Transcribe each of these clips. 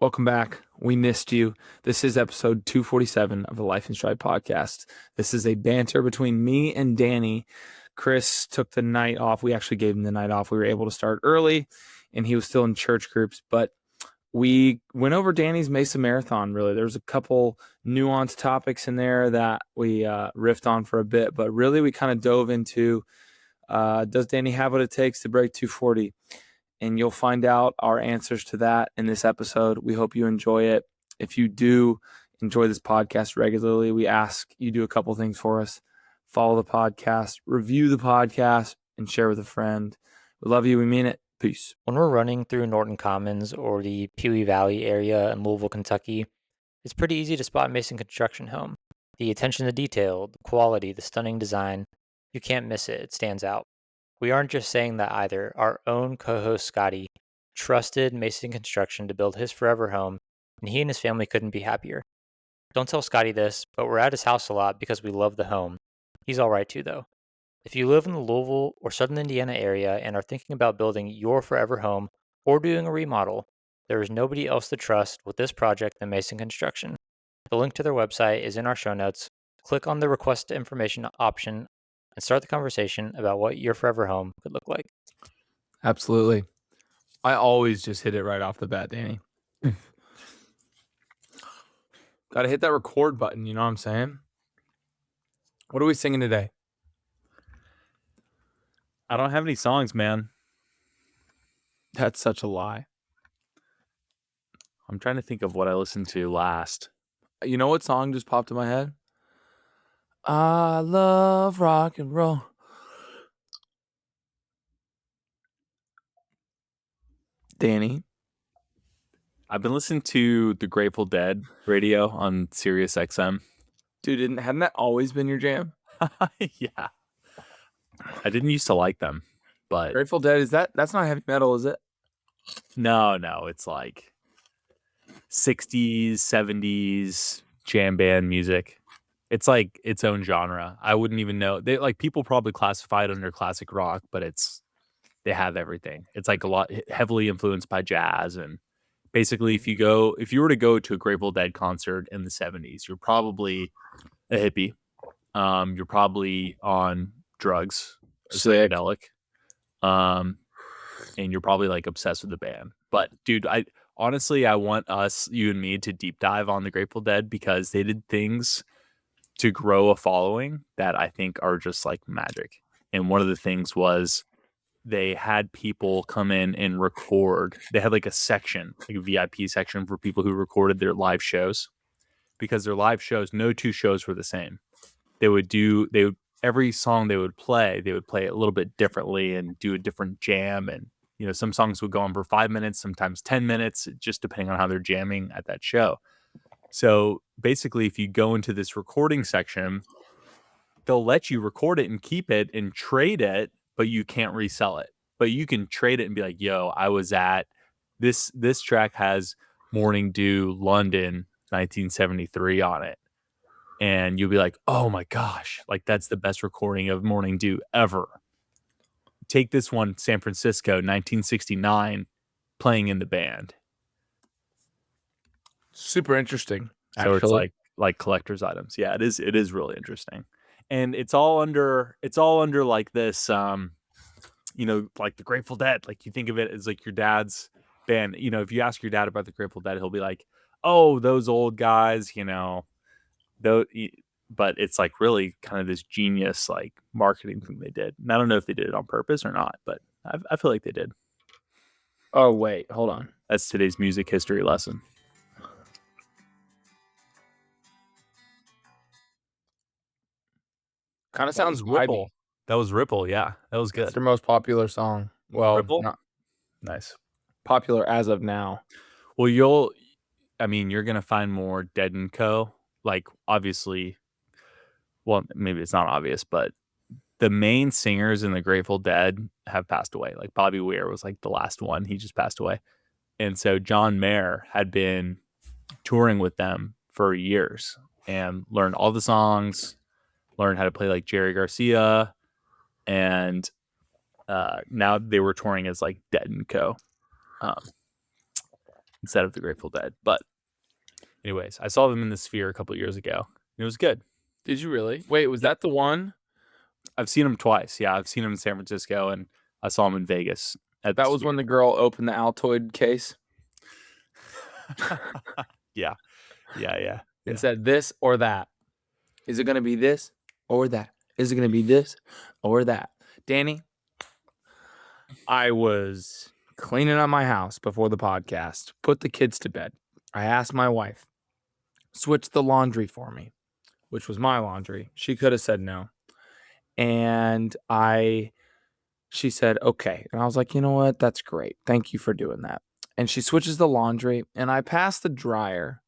Welcome back. We missed you. This is episode 247 of the Life in Stride podcast. This is a banter between me and Danny. Chris took the night off. We actually gave him the night off. We were able to start early, and he was still in church groups. But we went over Danny's Mesa Marathon, really. There's a couple nuanced topics in there that we riffed on for a bit. But really, we kind of dove into, does Danny have what it takes to break 240? And you'll find out our answers to that in this episode. We hope you enjoy it. If you do enjoy this podcast regularly, we ask you do a couple things for us. Follow the podcast, review the podcast, and share with a friend. We love you. We mean it. Peace. When we're running through Norton Commons or the Pewee Valley area in Louisville, Kentucky, it's pretty easy to spot Mason Construction Home. The attention to detail, the quality, the stunning design, you can't miss it. It stands out. We aren't just saying that either. Our own co-host Scotty trusted Mason Construction to build his forever home, and he and his family couldn't be happier. Don't tell Scotty this, but we're at his house a lot because we love the home. He's all right too, though. If you live in the Louisville or Southern Indiana area and are thinking about building your forever home or doing a remodel, there is nobody else to trust with this project than Mason Construction. The link to their website is in our show notes. Click on the request information option and start the conversation about what your forever home could look like. Absolutely. I always just hit it right off the bat, Danny. Got to hit that record button, you know what I'm saying? What are we singing today? I don't have any songs, man. That's such a lie. I'm trying to think of what I listened to last. You know what song just popped in my head? I love rock and roll. Danny? I've been listening to the Grateful Dead radio on Sirius XM. Dude, hadn't that always been your jam? Yeah. I didn't used to like them, but Grateful Dead, that's not heavy metal, is it? No, it's like 60s, 70s jam band music. It's like its own genre. I wouldn't even know. They like people probably classify it under classic rock, but they have everything. It's like a lot heavily influenced by jazz, and basically if you were to go to a Grateful Dead concert in the 70s, you're probably a hippie. You're probably on drugs, psychedelic. And you're probably like obsessed with the band. But dude, I want you and me to deep dive on the Grateful Dead because they did things to grow a following that I think are just like magic. And one of the things was they had people come in and record. They had like a section, like a VIP section for people who recorded their live shows, because their live shows, no two shows were the same. Every song they would play it a little bit differently and do a different jam. And, some songs would go on for 5 minutes, sometimes 10 minutes, just depending on how they're jamming at that show. So basically, if you go into this recording section, they'll let you record it and keep it and trade it, but you can't resell it. But you can trade it and be like, yo, I was at this track has Morning Dew London 1973 on it. And you'll be like, oh my gosh, like that's the best recording of Morning Dew ever. Take this one, San Francisco, 1969, playing in the band. Super interesting. So actually. It's like collector's items. Yeah, it is really interesting. And it's all under like this, like the Grateful Dead. Like you think of it as like your dad's band. If you ask your dad about the Grateful Dead, he'll be like, oh, those old guys, but it's like really kind of this genius like marketing thing they did. And I don't know if they did it on purpose or not, but I feel like they did. Oh, wait, hold on. That's today's music history lesson. Kind of sounds Ripple. vibey. That was Ripple. Yeah, that was good. It's their most popular song. Well, Ripple? Nice. Popular as of now. Well, you're going to find more Dead & Co. Like, obviously, well, maybe it's not obvious, but the main singers in the Grateful Dead have passed away. Like Bobby Weir was like the last one. He just passed away. And so John Mayer had been touring with them for years and learned all the songs, learned how to play like Jerry Garcia. And now they were touring as like Dead & Co. instead of the Grateful Dead. But anyways, I saw them in the Sphere a couple of years ago. It was good. Did you really? Wait, was that the one? I've seen them twice. Yeah, I've seen them in San Francisco, and I saw them in Vegas. That was when the girl opened the Altoid case yeah. and said this or that. Is it going to be this or that? Is it going to be this or that? Danny, I was cleaning up my house before the podcast, put the kids to bed. I asked my wife, switch the laundry for me, which was my laundry. She could have said no. And she said, okay. And I was like, you know what? That's great. Thank you for doing that. And she switches the laundry, and I pass the dryer,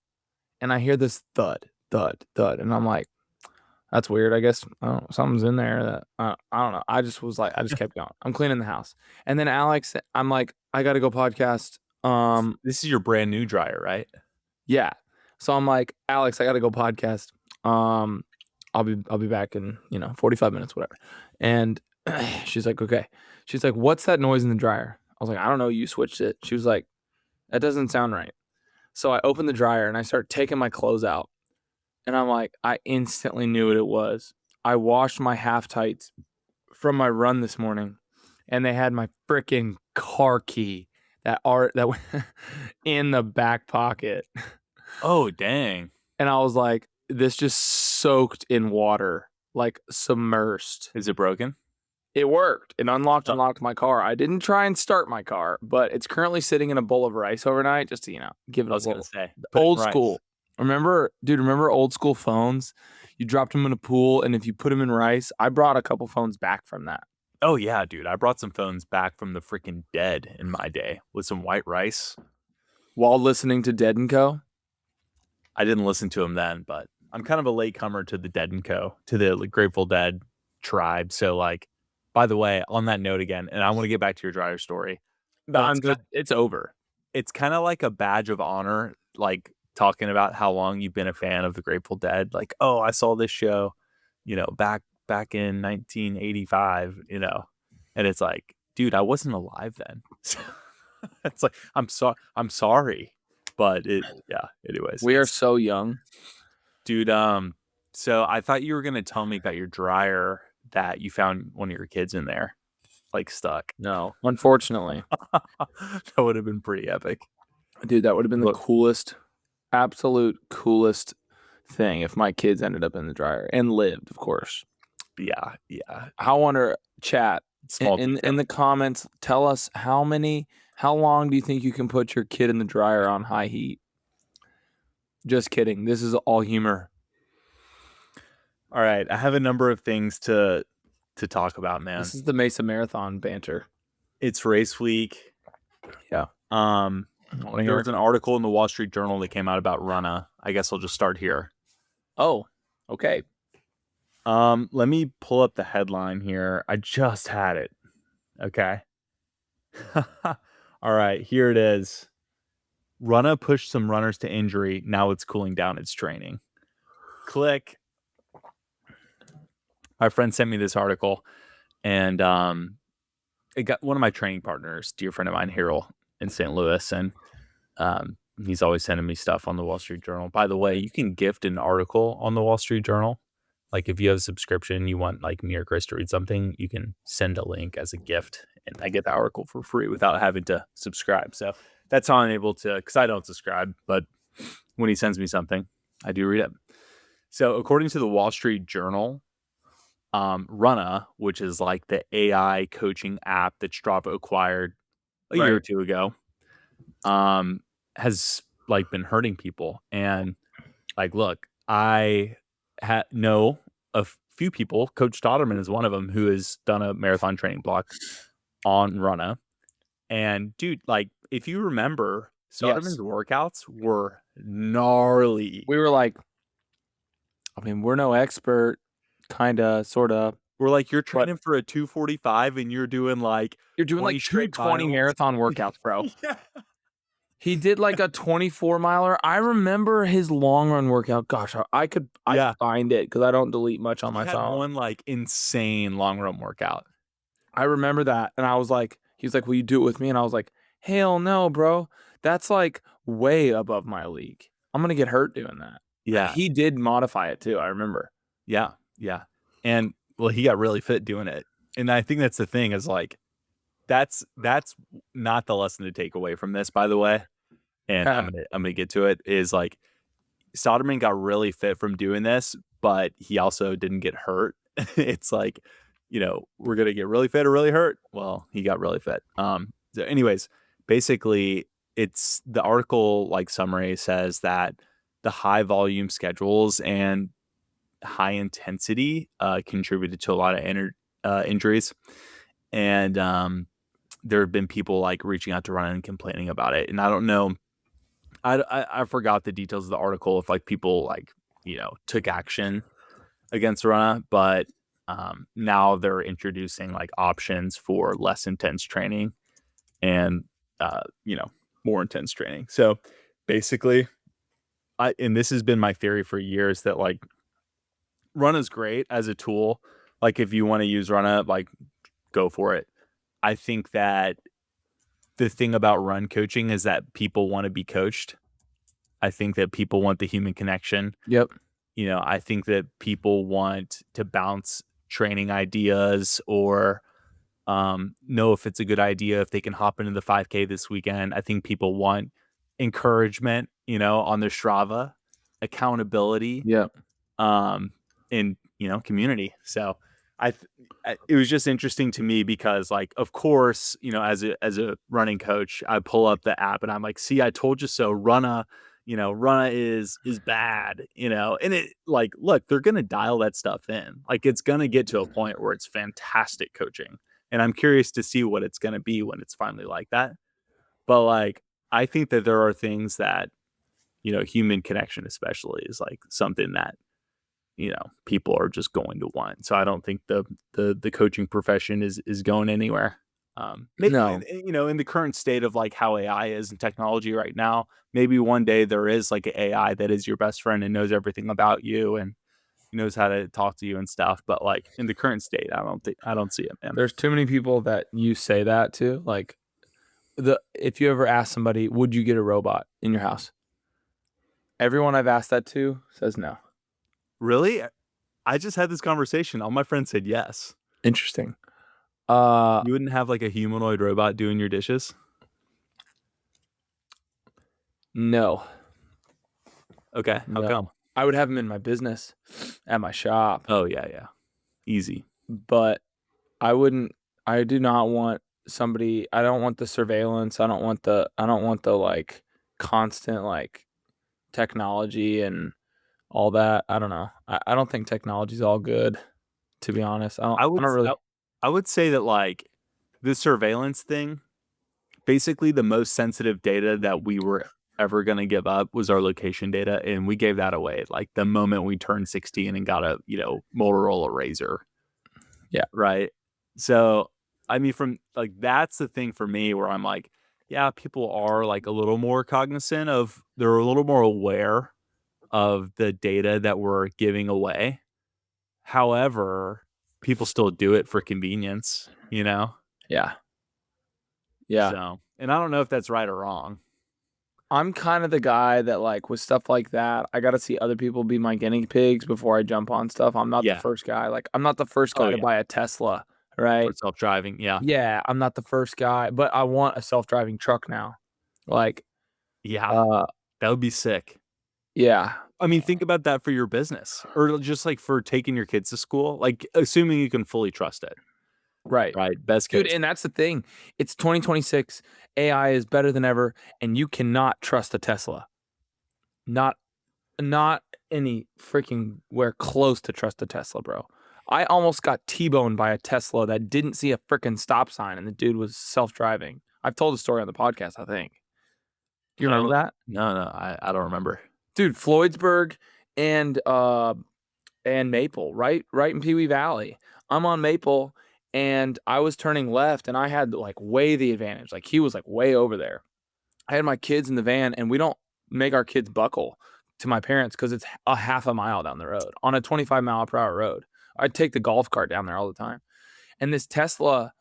and I hear this thud, thud, thud. And I'm like, that's weird. I guess something's in there that I don't know. I just kept going. I'm cleaning the house. And then Alex, I'm like, I got to go podcast. This is your brand new dryer, right? Yeah. So I'm like, Alex, I got to go podcast. I'll be back in, 45 minutes, whatever. And she's like, okay. She's like, what's that noise in the dryer? I was like, I don't know. You switched it. She was like, that doesn't sound right. So I open the dryer and I start taking my clothes out. And I'm like, I instantly knew what it was. I washed my half tights from my run this morning, and they had my freaking car key that went in the back pocket. Oh, dang. And I was like, this just soaked in water, like submersed. Is it broken? It worked. It unlocked and locked my car. I didn't try and start my car, but it's currently sitting in a bowl of rice overnight just to, give it I was a going little to say. old school. Remember old school phones? You dropped them in a pool, and if you put them in rice, I brought a couple phones back from that. Oh, yeah, dude. I brought some phones back from the freaking dead in my day with some white rice. While listening to Dead & Co? I didn't listen to them then, but I'm kind of a latecomer to the Dead & Co, to the Grateful Dead tribe. So, by the way, on that note again, and I want to get back to your dryer story. It's over. It's kind of like a badge of honor, talking about how long you've been a fan of the Grateful Dead. Like, oh, I saw this show, back in 1985, and it's like, dude, I wasn't alive then. It's like, I'm sorry, but anyways, We are so young, dude. So I thought you were gonna tell me about your dryer that you found one of your kids in there, stuck. No, unfortunately. That would have been pretty epic, Dude. That would have been the absolute coolest thing if my kids ended up in the dryer and lived, of course. Yeah. I wonder, chat in the comments, tell us how long do you think you can put your kid in the dryer on high heat? Just kidding. This is all humor. All right, I have a number of things to talk about, man. This is the Mesa Marathon banter. It's race week. Yeah. There was an article in the Wall Street Journal that came out about Runna. I guess I'll just start here. Oh, okay. Let me pull up the headline here. I just had it. Okay. All right, here it is. Runna pushed some runners to injury. Now it's cooling down its training. Click. My friend sent me this article, and it got one of my training partners, dear friend of mine, Harold, in St. Louis, and he's always sending me stuff on the Wall Street Journal. By the way, you can gift an article on the Wall Street Journal. If you have a subscription, you want me or Chris to read something, you can send a link as a gift, and I get the article for free without having to subscribe. So that's how I'm able to, because I don't subscribe, but when he sends me something, I do read it. So according to the Wall Street Journal, Runna, which is the AI coaching app that Strava acquired a year or two ago, has been hurting people. And look, I know a few people. Coach Stotterman is one of them, who has done a marathon training block on Runna. And dude, if you remember, Stotterman's workouts were gnarly. We were we're no expert, kind of, sort of. We're you're training for a 2:45 and you're doing you're doing 2:20 marathon workouts, bro. Yeah. He did a 24 miler. I remember his long run workout. Gosh, I find it because I don't delete much on my phone. One insane long run workout. I remember that, and I was like, he was like, "Will you do it with me?" And I was like, "Hell no, bro. That's like way above my league. I'm gonna get hurt doing that. Yeah. He did modify it too. I remember. Yeah. And well, he got really fit doing it. And I think that's the thing is like, that's not the lesson to take away from this, by the way. And I'm gonna get to it, is like Soderman got really fit from doing this, but he also didn't get hurt. It's like, we're gonna get really fit or really hurt. Well, he got really fit. So anyways, basically it's the article like summary says that the high volume schedules and high intensity contributed to a lot of injuries. And there have been people like reaching out to Runna and complaining about it. And I don't know, I forgot the details of the article if like people like, took action against Runna, but now they're introducing like options for less intense training and, more intense training. So basically, and this has been my theory for years, that like Runna's great as a tool. Like if you want to use Runna, like go for it. I think that the thing about run coaching is that people want to be coached. I think that people want the human connection. Yep. I think that people want to bounce training ideas or know if it's a good idea if they can hop into the 5K this weekend. I think people want encouragement, on their Strava, accountability, Yep. and community. So it was just interesting to me because, like, of course, as a running coach, I pull up the app and I'm like, see, I told you so. Runna is bad, and it like, look, they're going to dial that stuff in. Like, it's going to get to a point where it's fantastic coaching. And I'm curious to see what it's going to be when it's finally like that. But like, I think that there are things that, human connection especially is like something that, people are just going to want. So I don't think the coaching profession is going anywhere. Maybe, No. in the current state of like how AI is and technology right now, maybe one day there is like an AI that is your best friend and knows everything about you and knows how to talk to you and stuff. But like in the current state, I don't see it, man. There's too many people that you say that to. Like if you ever ask somebody, would you get a robot in your house? Everyone I've asked that to says no. Really? I just had this conversation. All my friends said yes. Interesting. You wouldn't have like a humanoid robot doing your dishes? No. Okay. How come? I would have them in my business at my shop. Oh yeah. Easy. But I do not want somebody, I don't want the surveillance. I don't want the like constant like technology and all that. I don't know. I don't think technology's all good, to be honest. I would say that like the surveillance thing, basically the most sensitive data that we were ever going to give up was our location data. And we gave that away like the moment we turned 16 and got a, Motorola Razr. Yeah. Right. So, I mean, from like, that's the thing for me where I'm like, yeah, people are like a little more cognizant they're a little more aware of the data that we're giving away. However, people still do it for convenience, Yeah. So, and I don't know if that's right or wrong. I'm kind of the guy that like with stuff like that, I got to see other people be my guinea pigs before I jump on stuff. I'm not the first guy. Like I'm not the first guy to buy a Tesla, right? Or self-driving. Yeah. Yeah. I'm not the first guy, but I want a self-driving truck now. Like, that would be sick. Yeah. I mean, think about that for your business or just like for taking your kids to school, like assuming you can fully trust it. Right. Best case. Dude, and that's the thing. It's 2026. AI is better than ever, and you cannot trust a Tesla. Not any freaking where close to trust a Tesla, bro. I almost got T-boned by a Tesla that didn't see a freaking stop sign, and the dude was self-driving. I've told the story on the podcast, I think. Do you remember that? No, I don't remember. Dude, Floydsburg and Maple, right in Pee Wee Valley. I'm on Maple, and I was turning left, and I had like way the advantage. Like he was like way over there. I had my kids in the van, and we don't make our kids buckle to my parents because it's a half a mile down the road on a 25-mile-per-hour road. I'd take the golf cart down there all the time. And this Tesla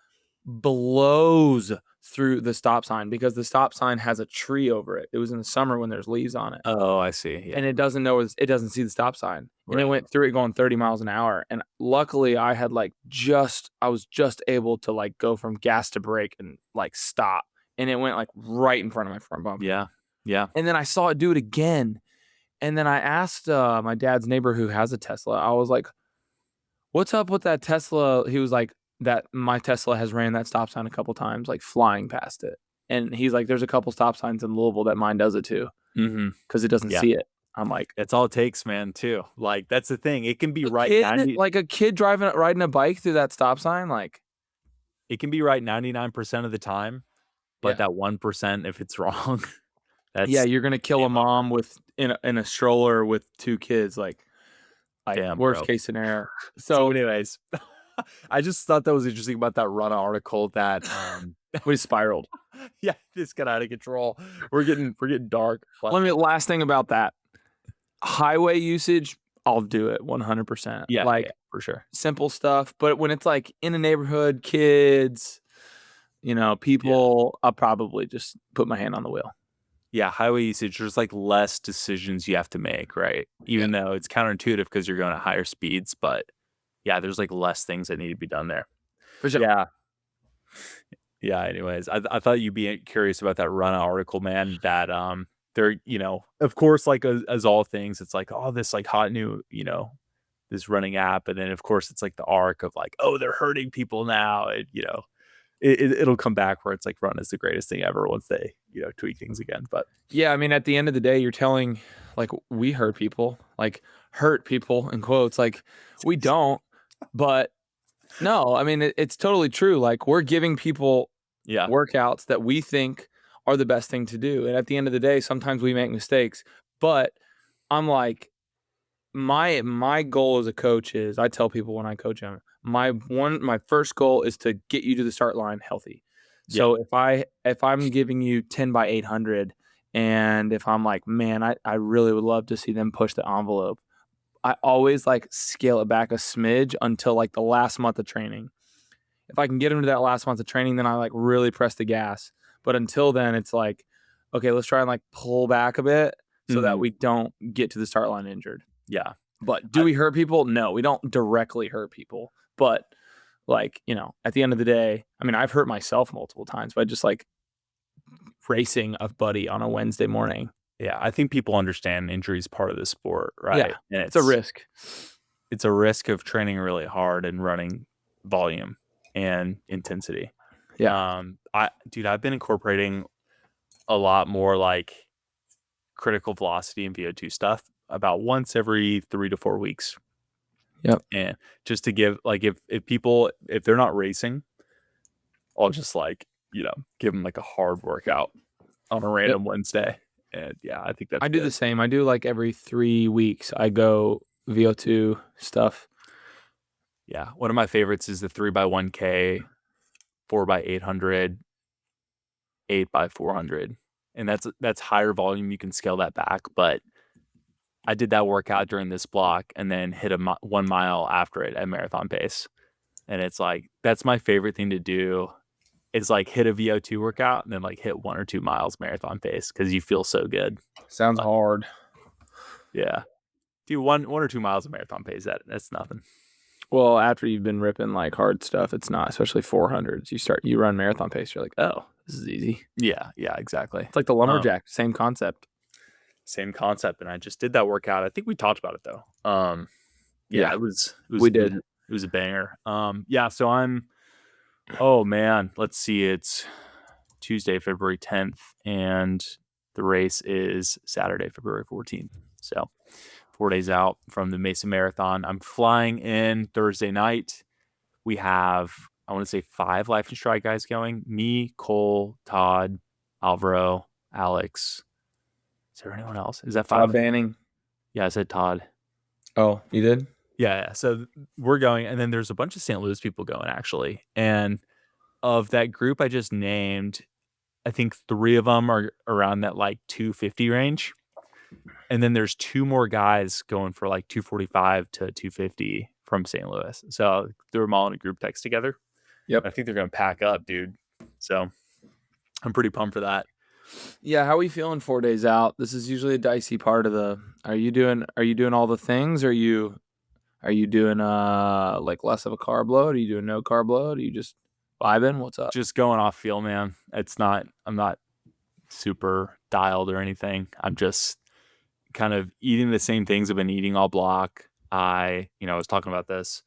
blows through the stop sign because the stop sign has a tree over it. It was in the summer when there's leaves on it. Oh, I see. Yeah. And it doesn't know it doesn't see the stop sign. And it Right. went through it going 30 miles an hour. And luckily I had I was just able to like go from gas to brake and like stop. And it went like right in front of my front bumper. Yeah. Yeah. And then I saw it do it again. And then I asked my dad's neighbor who has a Tesla. I was like, what's up with that Tesla? He was like, that my Tesla has ran that stop sign a couple times, like flying past it. And he's like, there's a couple stop signs in Louisville that mine does it too. Mm-hmm. Because it doesn't see it. I'm like, that's all it takes, man, too. Like, that's the thing. It can be right. Like a kid riding a bike through that stop sign. Like, it can be right 99% of the time. But that 1%, if it's wrong, that's you're going to kill a mom in a stroller with 2 kids. Like damn, worst case scenario. So anyways, I just thought that was interesting about that Runna article that we spiraled. Yeah, this got out of control. We're getting dark. Last thing about that. Highway usage, I'll do it 100%. Yeah, for sure. Simple stuff, but when it's like in a neighborhood, kids, people, I'll probably just put my hand on the wheel. Yeah, highway usage, there's like less decisions you have to make, right? Even though it's counterintuitive because you're going at higher speeds, but yeah, there's like less things that need to be done there. For sure. Yeah. Yeah, anyways, I thought you'd be curious about that Runna article, man, that they're, of course, like as all things, it's like, oh, this like hot new, this running app. And then of course it's like the arc of like, oh, they're hurting people now. And, it'll come back where it's like Runna is the greatest thing ever once they, tweak things again. But yeah, I mean, at the end of the day, you're telling like we hurt people in quotes, like we don't, but no, I mean, it's totally true. Like we're giving people workouts that we think are the best thing to do. And at the end of the day, sometimes we make mistakes, but I'm like, my goal as a coach is, I tell people when I coach them, my first goal is to get you to the start line healthy. So if I'm giving you 10 by 800 and if I'm like, man, I really would love to see them push the envelope, I always like scale it back a smidge until like the last month of training. If I can get them to that last month of training, then I like really press the gas. But until then, it's like, okay, let's try and like pull back a bit so that we don't get to the start line injured. Yeah. But do we hurt people? No, we don't directly hurt people. But like, at the end of the day, I mean, I've hurt myself multiple times by just like racing a buddy on a Wednesday morning. Yeah, I think people understand injury is part of the sport, right? Yeah, and it's a risk. It's a risk of training really hard and running volume and intensity. Yeah. I've been incorporating a lot more like critical velocity and VO2 stuff about once every 3 to 4 weeks. Yep. And just to give like if they're not racing, I'll just like, give them like a hard workout on a random Wednesday. And yeah, I think that's I do the same. I do like every 3 weeks I go VO2 stuff. Yeah. One of my favorites is the 3x1K, 4x800, 8x400. And that's higher volume. You can scale that back. But I did that workout during this block and then hit 1 mile after it at marathon pace. And it's like, that's my favorite thing to do. It's like hit a VO2 workout and then like hit 1 or 2 miles marathon pace because you feel so good. Sounds hard. Yeah. Do 1 or 2 miles of marathon pace. That's nothing. Well, after you've been ripping like hard stuff, it's not, especially 400s. You run marathon pace. You're like, oh, this is easy. Yeah, exactly. It's like the lumberjack, same concept. Same concept. And I just did that workout. I think we talked about it though. It was we did. It was a banger. So I'm, oh man, let's see. It's Tuesday, February 10th, and the race is Saturday, February 14th. So 4 days out from the Mesa Marathon. I'm flying in Thursday night. We have, I want to say 5 Life and Stride guys going. Me, Cole, Todd, Alvaro, Alex. Is there anyone else? Is that 5? Todd Banning. Yeah, I said Todd. Oh, you did? Yeah. So we're going, and then there's a bunch of St. Louis people going actually. And of that group I just named, I think 3 of them are around that like 250 range. And then there's 2 more guys going for like 245 to 250 from St. Louis. So threw them all in a group text together. Yep. I think they're going to pack up, dude. So I'm pretty pumped for that. Yeah, how are we feeling 4 days out? This is usually a dicey part of the. Are you doing all the things? Are you doing like less of a carb load? Are you doing no carb load? Are you just vibing? What's up? Just going off feel, man. I'm not super dialed or anything. I'm just kind of eating the same things I've been eating all block. I was talking about this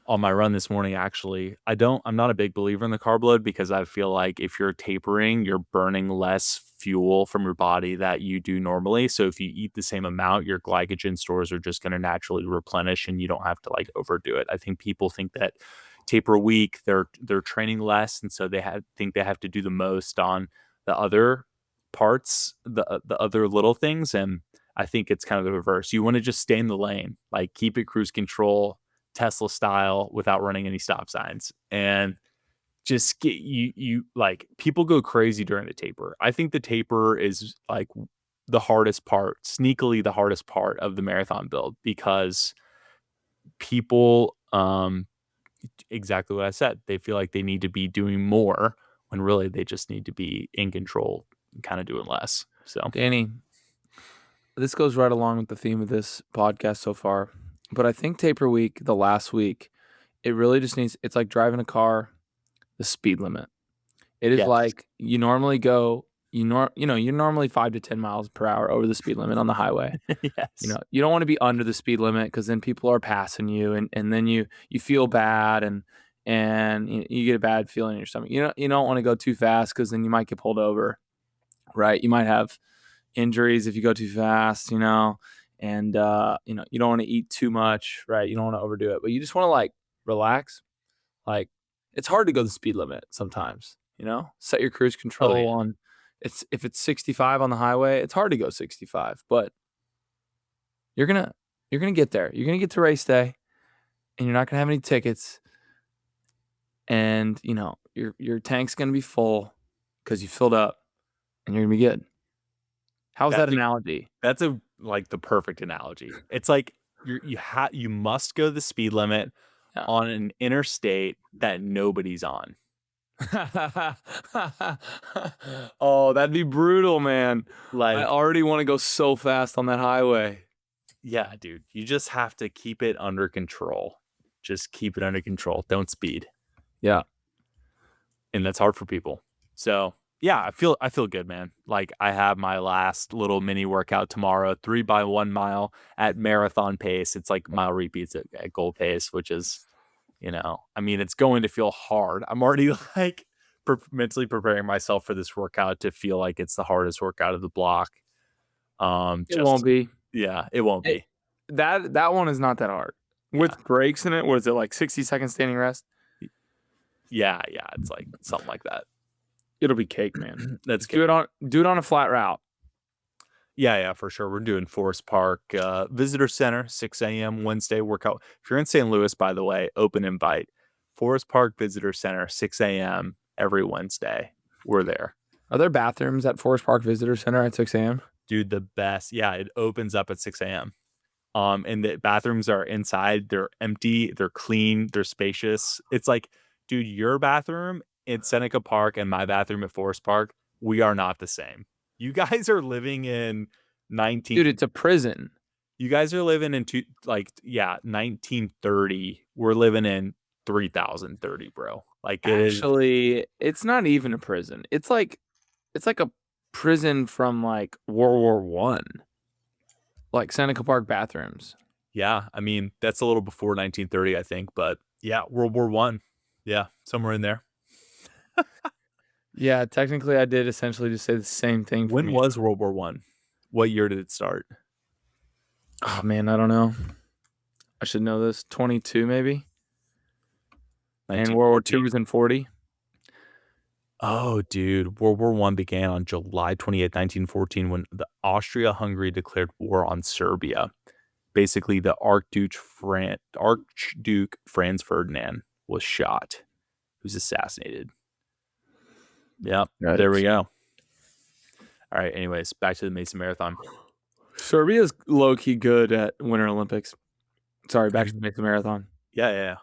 on my run this morning, actually. I'm not a big believer in the carb load because I feel like if you're tapering, you're burning less fuel from your body that you do normally. So if you eat the same amount, your glycogen stores are just going to naturally replenish and you don't have to like overdo it. I think people think that taper week, they're training less. And so think they have to do the most on the other parts, the other little things. And I think it's kind of the reverse. You want to just stay in the lane, like keep it cruise control, Tesla style, without running any stop signs, and just get you like people go crazy during the taper. I think the taper is like the hardest part, sneakily the hardest part of the marathon build, because people exactly what I said, they feel like they need to be doing more when really they just need to be in control and kind of doing less. So Danny, this goes right along with the theme of this podcast so far. But I think taper week, the last week, it really just needs. It's like driving a car, the speed limit. It is Yes. like you normally go. You're normally 5 to 10 miles per hour over the speed limit on the highway. Yes. You don't want to be under the speed limit because then people are passing you, and then you feel bad and you get a bad feeling in your stomach. You don't want to go too fast because then you might get pulled over, right? You might have injuries if you go too fast, and you don't want to eat too much, right? You don't want to overdo it, but you just want to like relax. Like it's hard to go the speed limit sometimes, set your cruise control on. If it's 65 on the highway, it's hard to go 65, but you're going to get there. You're going to get to race day and you're not going to have any tickets. And, your tank's going to be full because you filled up and you're going to be good. How's that analogy? That's like the perfect analogy. It's like you must go the speed limit on an interstate that nobody's on. Oh, that'd be brutal, man. Like, I already want to go so fast on that highway. Yeah, dude. You just have to keep it under control. Just keep it under control. Don't speed. Yeah. And that's hard for people. So yeah, I feel good, man. Like I have my last little mini workout tomorrow, 3x1 mile at marathon pace. It's like mile repeats at goal pace, which is, it's going to feel hard. I'm already like mentally preparing myself for this workout to feel like it's the hardest workout of the block. It won't be. Yeah, it won't be. That one is not that hard. With breaks in it, what is it, like 60 seconds standing rest? Yeah, it's like something like that. It'll be cake, man. Let's do it on a flat route. Yeah, for sure. We're doing Forest Park Visitor Center, 6 a.m. Wednesday workout. If you're in St. Louis, by the way, open invite. Forest Park Visitor Center, 6 a.m. every Wednesday. We're there. Are there bathrooms at Forest Park Visitor Center at 6 a.m.? Dude, the best. Yeah, it opens up at 6 a.m. And the bathrooms are inside. They're empty. They're clean. They're spacious. It's like, dude, your bathroom in Seneca Park and my bathroom at Forest Park, we are not the same. You guys are living in 19. Dude, it's a prison. You guys are living in 1930. We're living in 3030, bro. Like actually, it's not even a prison. It's like a prison from like World War One. Like Seneca Park bathrooms. Yeah, I mean that's a little before 1930, I think, but yeah, World War One. Yeah, somewhere in there. Yeah, technically, I did essentially just say the same thing. When was World War One? What year did it start? Oh man, I don't know. I should know this. 22 maybe. And World War II was in 40. Oh, dude. World War I began on July 28, 1914, when the Austria-Hungary declared war on Serbia. Basically, the Archduke Franz Ferdinand was shot. He was assassinated. Yep. Right. There we go. All right. Anyways, back to the Mesa Marathon. Serbia's low-key good at Winter Olympics. Sorry, back to the Mesa Marathon. Yeah.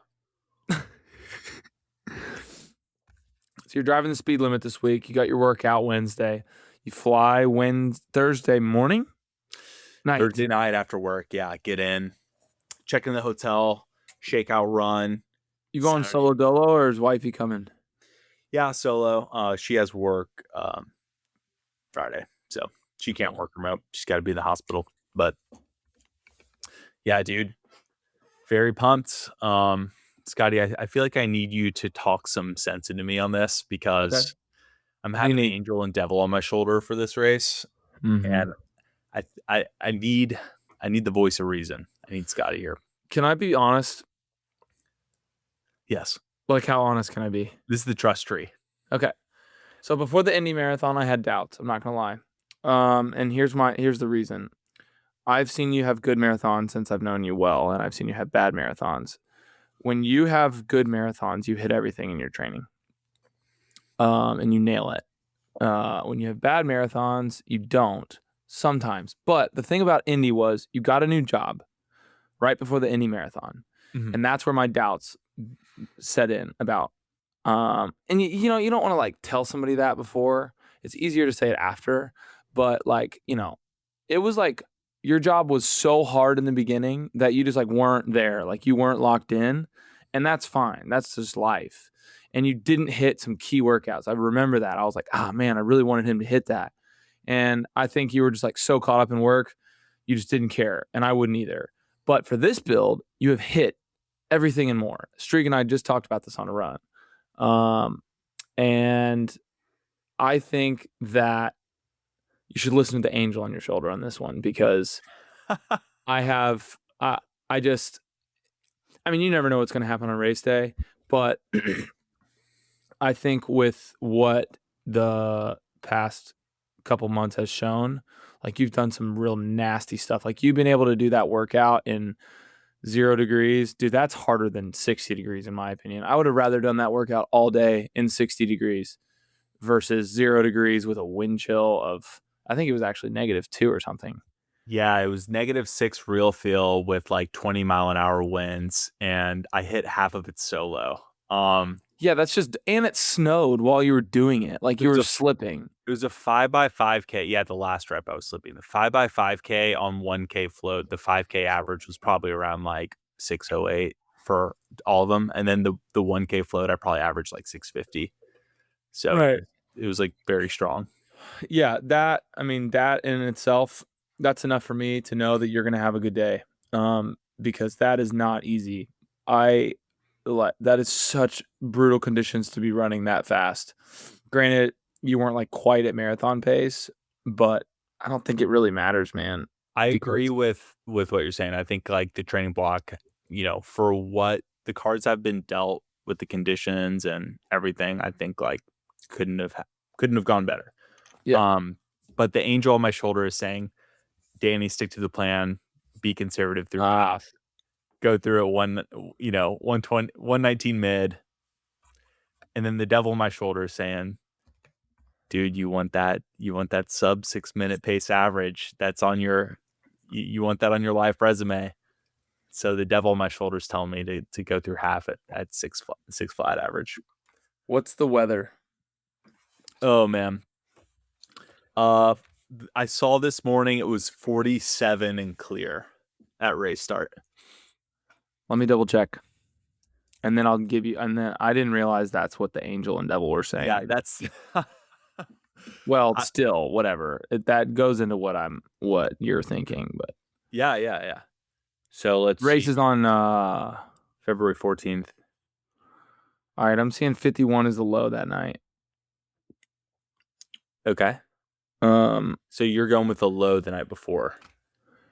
So you're driving the speed limit this week. You got your workout Wednesday. You fly Thursday morning? Night. Thursday night after work. Yeah, get in, check in the hotel, shake out run. You going solo dolo or is wifey coming? Yeah, solo. She has work Friday, so she can't work remote. She's got to be in the hospital. But yeah, dude, very pumped. Scotty, I feel like I need you to talk some sense into me on this because I'm having an angel and devil on my shoulder for this race, and I need the voice of reason. I need Scotty here. Can I be honest? Yes. Like, how honest can I be? This is the trust tree. Okay. So before the Indy Marathon, I had doubts. I'm not gonna lie. And here's the reason. I've seen you have good marathons since I've known you well, and I've seen you have bad marathons. When you have good marathons, you hit everything in your training, and you nail it. When you have bad marathons, you don't sometimes. But the thing about Indy was you got a new job right before the Indy Marathon, and that's where my doubts set in about. And you know, you don't want to like tell somebody that before. It's easier to say it after, but like, you know, it was like your job was so hard in the beginning that you just like weren't there, like you weren't locked in, and that's fine. That's just life. And you didn't hit some key workouts. I remember that. I was like, ah, man, I really wanted him to hit that. And I think you were just like so caught up in work, you just didn't care, and I wouldn't either. But for this build, you have hit everything and more. Streak and I just talked about this on a run. And I think that you should listen to the angel on your shoulder on this one because I mean, you never know what's going to happen on race day, but I think with what the past couple months has shown, like you've done some real nasty stuff. Like you've been able to do that workout in 0 degrees. Dude, that's harder than 60 degrees in my opinion. I would have rather done that workout all day in 60 degrees versus 0 degrees with a wind chill of, I think it was actually -2 or something. Yeah, it was -6 real feel with like 20-mile-an-hour winds, and I hit half of it solo. Yeah, that's just, and it snowed while you were doing it. Like you were slipping. It was a 5x5K. Yeah, the last rep I was slipping. The 5x5K on 1K float, the 5K average was probably around like 608 for all of them. And then the 1K float, I probably averaged like 650. So it was like very strong. Yeah, that in itself, that's enough for me to know that you're going to have a good day. Because that is not easy. That is such brutal conditions to be running that fast. Granted, you weren't like quite at marathon pace, but I don't think it really matters, man. I agree with what you're saying. I think like the training block, you know, for what the cards have been dealt with the conditions and everything, I think like couldn't have gone better. Yeah. But the angel on my shoulder is saying, Danny, stick to the plan, be conservative through half, go through it 120, 119 mid. And then the devil on my shoulder is saying, dude, you want that sub 6 minute pace average. That's on you want that on your life resume. So the devil on my shoulder is telling me to go through half at six flat average. What's the weather? Oh man. I saw this morning it was 47 and clear at race start. Let me double check. And then I'll give you, and then I didn't realize that's what the angel and devil were saying. Yeah, that's well, still, whatever. That goes into what you're thinking, but yeah. So let's race is on February 14th. All right, I'm seeing 51 is the low that night. Okay. So you're going with the low the night before.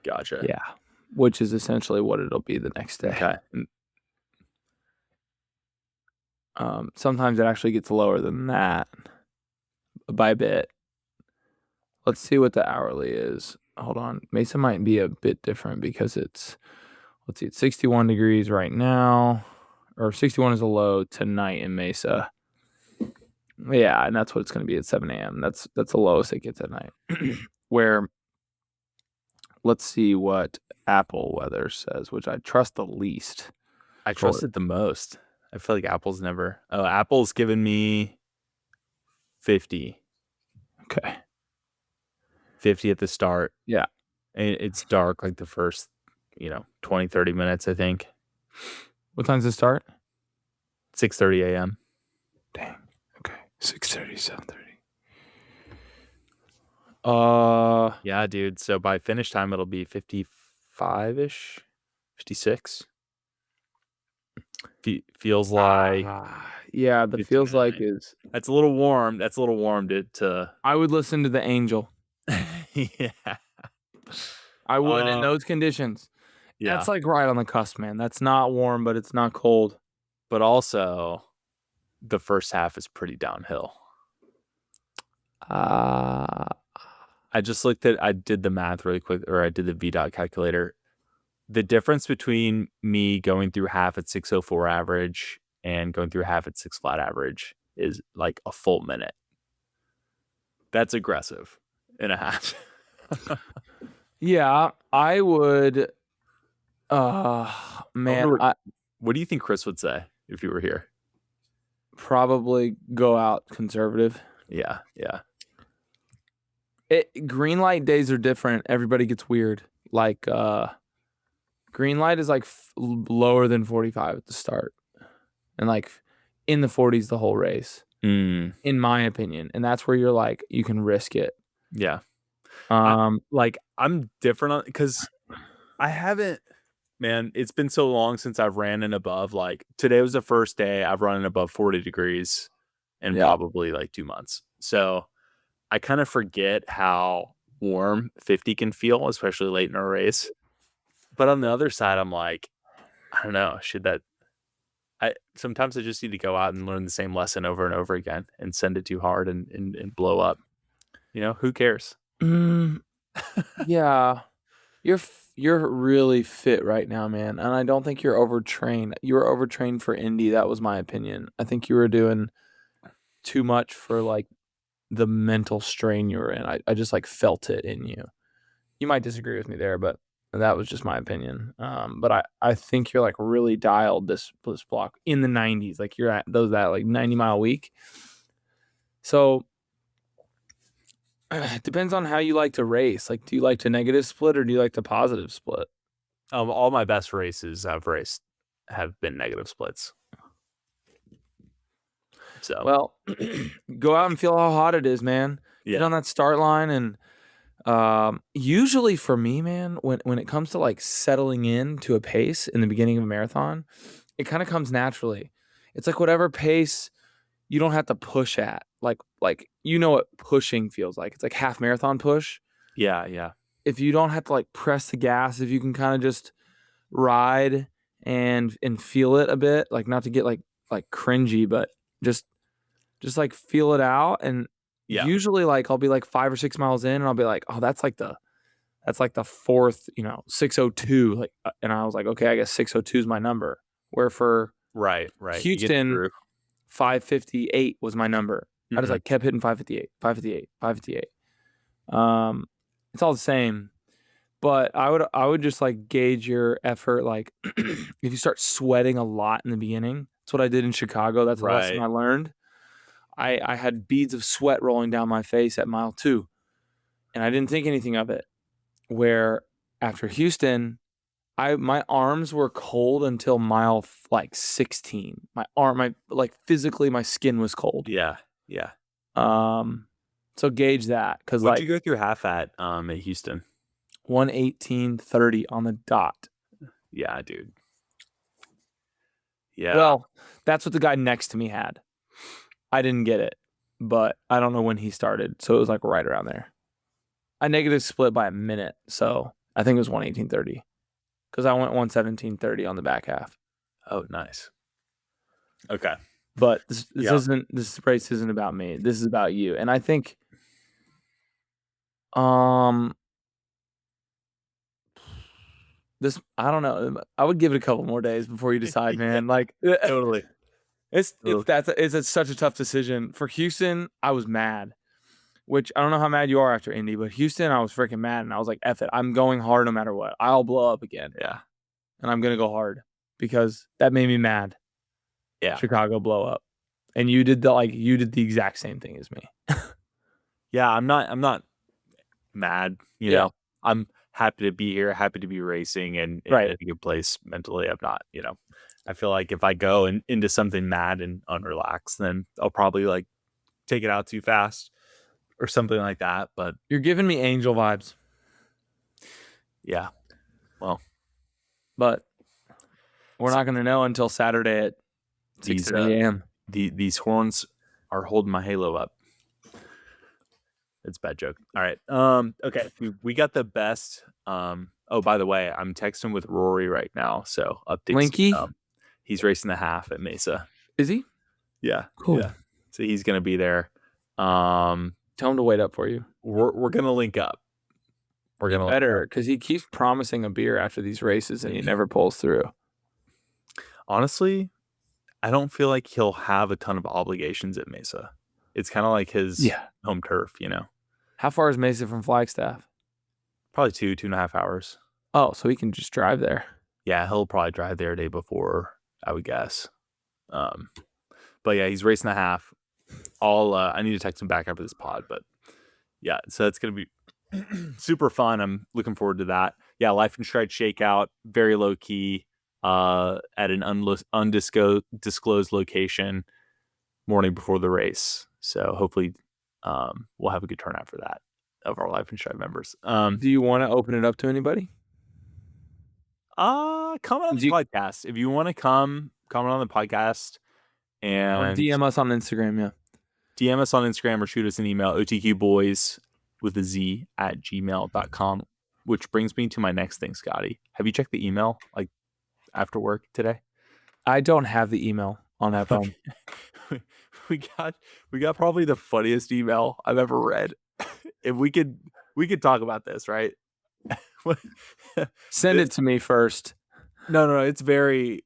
Gotcha. Yeah. Which is essentially what it'll be the next day. Okay. Sometimes it actually gets lower than that by a bit. Let's see what the hourly is. Hold on. Mesa might be a bit different because it's 61 degrees right now, or 61 is a low tonight in Mesa. Yeah, and that's what it's going to be at 7 a.m. That's the lowest it gets at night. Where, let's see what Apple weather says, which I trust the least. I trust it the most. I feel like Apple's given me 50. Okay. 50 at the start. Yeah. And it's dark like the first, 20, 30 minutes, I think. What time's it start? 6:30 a.m. Dang. Okay. 6:30, 7:30. Yeah, dude. So by finish time, it'll be 55-ish, 56. Feels like yeah, the feels like 59. is. That's a little warm. That's a little warm to I would listen to the Angel. yeah. I would in those conditions. Yeah. That's like right on the cusp, man. That's not warm, but it's not cold. But also, the first half is pretty downhill. I did the math really quick, or I did the VDOT calculator. The difference between me going through half at 6:04 average and going through half at 6 flat average is like a full minute. That's aggressive and a half. Yeah, I would. Man, I What do you think Chris would say if you were here? probably go out conservative. Yeah. Green light days are different. Everybody gets weird. Like green light is like lower than 45 at the start, and like in the 40s the whole race, in my opinion. And that's where you're like you can risk it. Yeah. I'm different on because I haven't. Man, it's been so long since I've ran in above. Like today was the first day I've run in above 40 degrees in probably like 2 months. So I kind of forget how warm 50 can feel, especially late in a race. But on the other side, I'm like, I don't know. Sometimes I just need to go out and learn the same lesson over and over again and send it too hard and blow up. Who cares? Yeah. You're really fit right now, man, and I don't think you're overtrained. You were overtrained for Indy. That was my opinion. I think you were doing too much for like the mental strain you were in. I just like felt it in you. You might disagree with me there, but that was just my opinion. But I think you're like really dialed this block in the 90s. Like you're at that like 90-mile week. So it depends on how you like to race. Like, do you like to negative split or do you like to positive split? All my best races I've raced have been negative splits. So well, go out and feel how hot it is, man. Get on that start line, and usually for me, man, when it comes to like settling in to a pace in the beginning of a marathon, it kind of comes naturally. It's like whatever pace you don't have to push at. Like what pushing feels like. It's like half marathon push. Yeah. If you don't have to like press the gas, if you can kind of just ride and feel it a bit, like not to get like cringy, but just like feel it out. And usually like I'll be like 5 or 6 miles in and I'll be like, oh, that's like the fourth, 6:02. Like, and I was like, okay, I guess 6:02 is my number. Where for right. Houston, 5:58 was my number. I just like kept hitting 5:58, 5:58, 5:58. It's all the same, but I would just like gauge your effort. Like if you start sweating a lot in the beginning, that's what I did in Chicago. That's the lesson I learned. I had beads of sweat rolling down my face at mile 2, and I didn't think anything of it. Where after Houston, my arms were cold until mile like 16. Physically my skin was cold. Yeah. So gauge that, because What'd you go through half at Houston? 1:18:30 on the dot. Yeah, dude. Yeah. Well, that's what the guy next to me had. I didn't get it, but I don't know when he started, so it was like right around there. I negative split by a minute, so I think it was 1:18:30 because I went 1:17:30 on the back half. Oh, nice. Okay. But this race isn't about me. This is about you. And I think I don't know. I would give it a couple more days before you decide, man. Like Totally. It's such a tough decision. For Houston, I was mad. Which I don't know how mad you are after Indy, but Houston, I was freaking mad, and I was like, F it. I'm going hard no matter what. I'll blow up again. Yeah. And I'm gonna go hard because that made me mad. Yeah. Chicago blow up. And you did the exact same thing as me. Yeah, I'm not mad, you Yeah. know. I'm happy to be here, happy to be racing and in Right. a good place mentally. I'm not, I feel like if I go into something mad and unrelaxed, then I'll probably like take it out too fast or something like that. But You're giving me angel vibes, yeah, well, but we're not going to know until Saturday at these 6:30 a.m. these horns are holding my halo up. It's a bad joke. All right. Okay. We got the best. Oh, by the way, I'm texting with Rory right now. So updates. Linky? He's racing the half at Mesa. Is he? Yeah. Cool. Yeah. So he's gonna be there. Tell him to wait up for you. We're gonna link up. We're gonna Better, because he keeps promising a beer after these races and he never pulls through. Honestly, I don't feel like he'll have a ton of obligations at Mesa. It's kind of like his home turf, How far is Mesa from Flagstaff? Probably 2.5 hours. Oh, so he can just drive there. Yeah, he'll probably drive there a day before, I would guess. But yeah, he's racing the half. I need to text him back after this pod, but yeah, so it's gonna be super fun. I'm looking forward to that. Yeah, Life in Stride shakeout, very low key, at an undisclosed location, morning before the race. So hopefully, we'll have a good turnout for that of our Life in Stride members. Do you want to open it up to anybody? Comment on the podcast if you want to comment on the podcast and or DM us on Instagram. Yeah, DM us on Instagram or shoot us an email, otqboys with a Z at gmail.com, which brings me to my next thing, Scotty. Have you checked the email like after work today? I don't have the email on that phone. we got probably the funniest email I've ever read. If we could talk about this, right? Send it to me first. No, it's very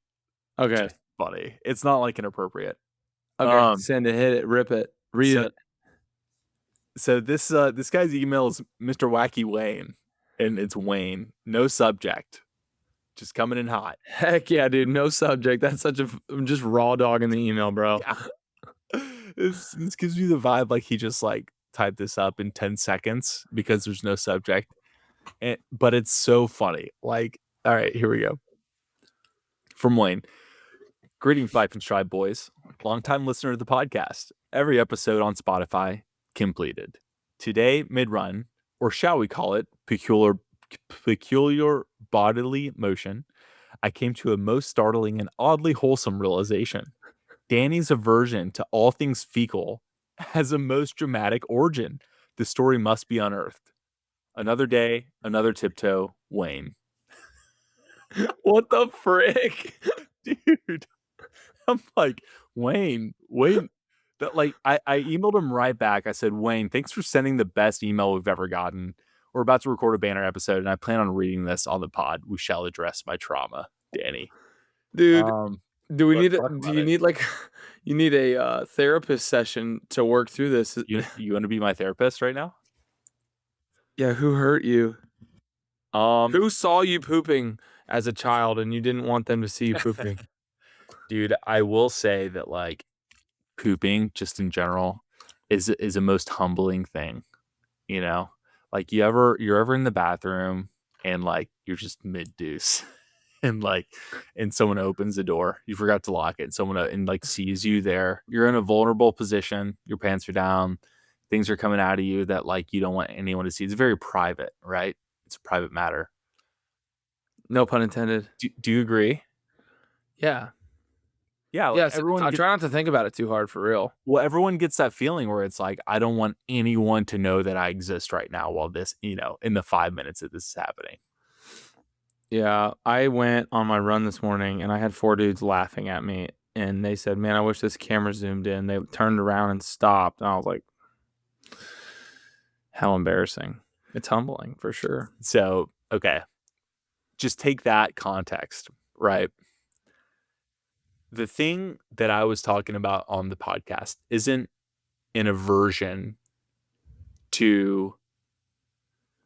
just funny. It's not like inappropriate. Okay, send it, hit it, rip it, read it. So this guy's email is Mr. Wacky Wayne, and it's Wayne, no subject, just coming in hot. Heck yeah, dude, no subject. That's such a just raw dog in the email, bro. Yeah. This gives me the vibe like he just like typed this up in 10 seconds because there's no subject. But it's so funny. Like, all right, here we go. From Wayne. Greetings, Life in Stride boys. Longtime listener to the podcast. Every episode on Spotify completed. Today, mid-run, or shall we call it peculiar bodily motion, I came to a most startling and oddly wholesome realization. Danny's aversion to all things fecal has a most dramatic origin. The story must be unearthed. Another day, another tiptoe, Wayne. What the frick? Dude. I'm like, Wayne. That like I emailed him right back. I said, Wayne, thanks for sending the best email we've ever gotten. We're about to record a Banter episode, and I plan on reading this on the pod. We shall address my trauma, Danny. Dude, do you need a therapist session to work through this? You want to be my therapist right now? Yeah, who hurt you? Who saw you pooping as a child and you didn't want them to see you pooping? Dude, I will say that like pooping just in general is a most humbling thing, like you're ever in the bathroom and like you're just mid deuce and someone opens the door, you forgot to lock it, and like sees you there, you're in a vulnerable position, your pants are down, things are coming out of you that like you don't want anyone to see. It's very private, right? It's a private matter. No pun intended. Do you agree? Yeah. Yeah, yes, I try not to think about it too hard, for real. Well, everyone gets that feeling where it's like, I don't want anyone to know that I exist right now while this, in the 5 minutes that this is happening. Yeah, I went on my run this morning and I had 4 dudes laughing at me and they said, man, I wish this camera zoomed in. They turned around and stopped. And I was like, how embarrassing. It's humbling for sure. So, okay, just take that context, right? The thing that I was talking about on the podcast isn't an aversion to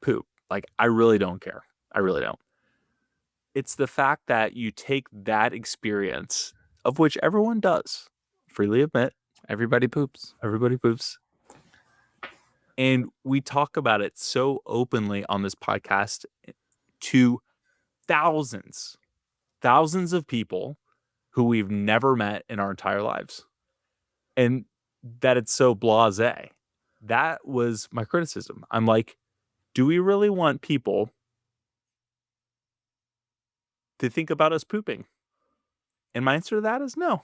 poop. Like, I really don't care. I really don't. It's the fact that you take that experience, of which everyone does, freely admit, Everybody poops. Everybody poops. And we talk about it so openly on this podcast to thousands of people who we've never met in our entire lives. And that it's so blasé. That was my criticism. I'm like, do we really want people to think about us pooping? And my answer to that is no.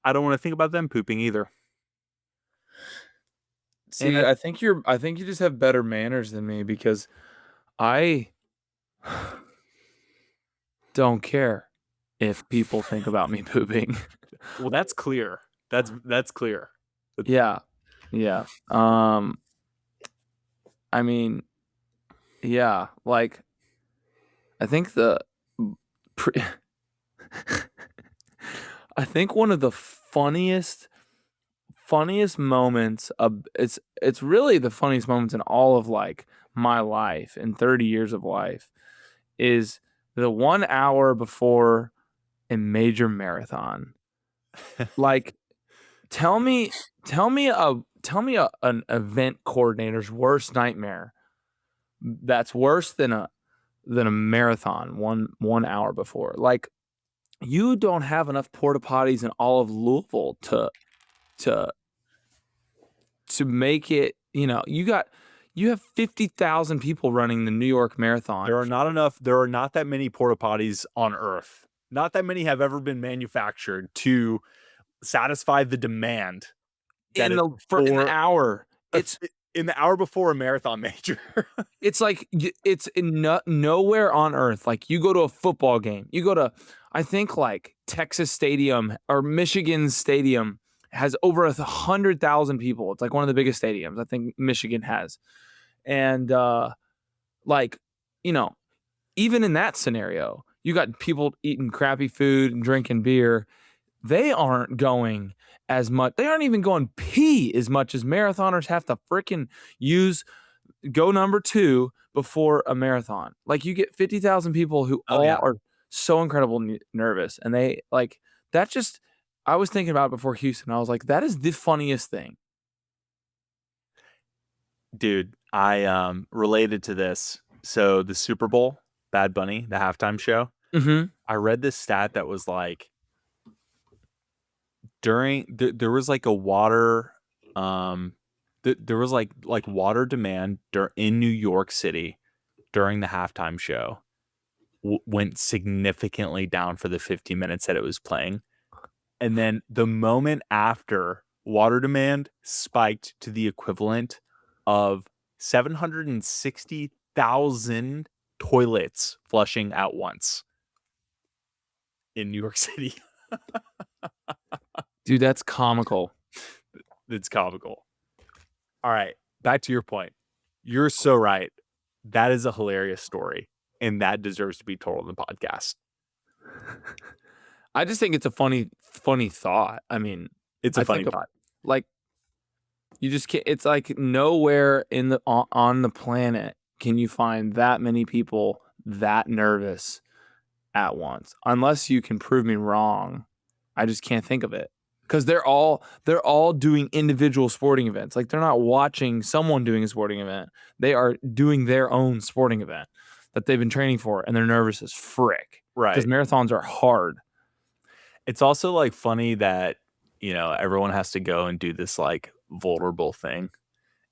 I don't want to think about them pooping either. See, I think you just have better manners than me because I don't care if people think about me pooping. Well, that's clear. That's clear. Yeah. I mean, yeah, like I think I think one of the funniest moments of it's really the funniest moments in all of like my life in 30 years of life is the 1 hour before a major marathon. Like tell me an event coordinator's worst nightmare that's worse than a marathon 1 hour before. Like you don't have enough porta potties in all of Louisville to make it, you have 50,000 people running the New York Marathon. There are not that many porta potties on Earth. Not that many have ever been manufactured to satisfy the demand in the hour. It's in the hour before a marathon major. It's like it's nowhere on Earth. Like you go to a football game, you go to, I think like Texas Stadium or Michigan Stadium has over 100,000 people. It's like one of the biggest stadiums I think Michigan has. And like, even in that scenario, you got people eating crappy food and drinking beer. They aren't going as much. They aren't even going pee as much as marathoners have to freaking go number 2 before a marathon. Like you get 50,000 people who are so incredibly nervous. And they like that just, I was thinking about it before Houston. I was like, that is the funniest thing. Dude, I related to this. So the Super Bowl, Bad Bunny, the halftime show. Mm-hmm. I read this stat that was like there was like a water there was like water demand in New York City during the halftime show went significantly down for the 50 minutes that it was playing. And then the moment after, water demand spiked to the equivalent of 760,000 toilets flushing at once in New York City. Dude, that's comical. It's comical. All right, back to your point. You're so right. That is a hilarious story, and that deserves to be told on the podcast. I just think it's a funny thought. I mean, it's a funny thought. Like, you just can't. It's like nowhere on the planet can you find that many people that nervous at once, unless you can prove me wrong. I just can't think of it. Because they're all doing individual sporting events. Like they're not watching someone doing a sporting event. They are doing their own sporting event that they've been training for, and they're nervous as frick. Right. Because marathons are hard. It's also like funny that, everyone has to go and do this like vulnerable thing.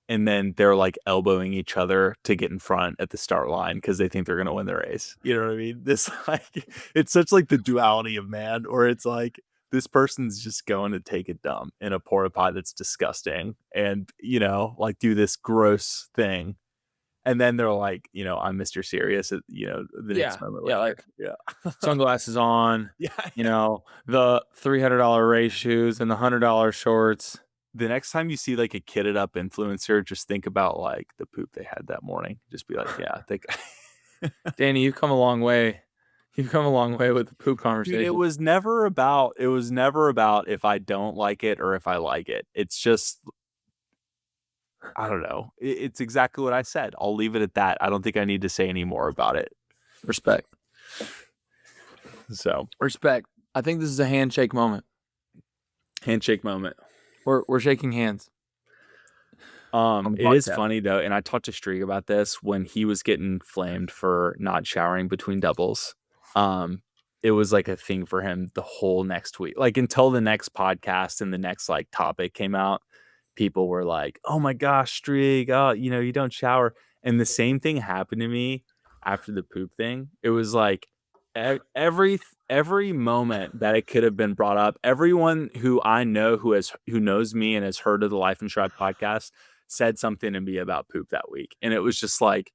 And then they're like elbowing each other to get in front at the start line because they think they're going to win the race. You know what I mean? This like, it's such like the duality of man, or it's like, this person's just going to take a dump in a porta potty that's disgusting and, like do this gross thing. And then they're like, I'm Mr. Serious at, the next moment. Like sunglasses on, the $300 race shoes and the $100 shorts. The next time you see like a kitted up influencer, just think about like the poop they had that morning. Just be like, yeah, Danny, you've come a long way. You've come a long way with the poop conversation. Dude, it was never about if I don't like it or if I like it. It's just, I don't know. It's exactly what I said. I'll leave it at that. I don't think I need to say any more about it. Respect. So respect. I think this is a handshake moment. Handshake moment. We're shaking hands. It podcast. is funny though, and I talked to Streak about this when he was getting flamed for not showering between doubles. It was like a thing for him the whole next week, like until the next podcast and the next like topic came out. People were like, "Oh my gosh, Streak, oh, you don't shower." And the same thing happened to me after the poop thing. It was like every moment that it could have been brought up, everyone who I know who knows me and has heard of the Life and Strive podcast said something to me about poop that week. And it was just like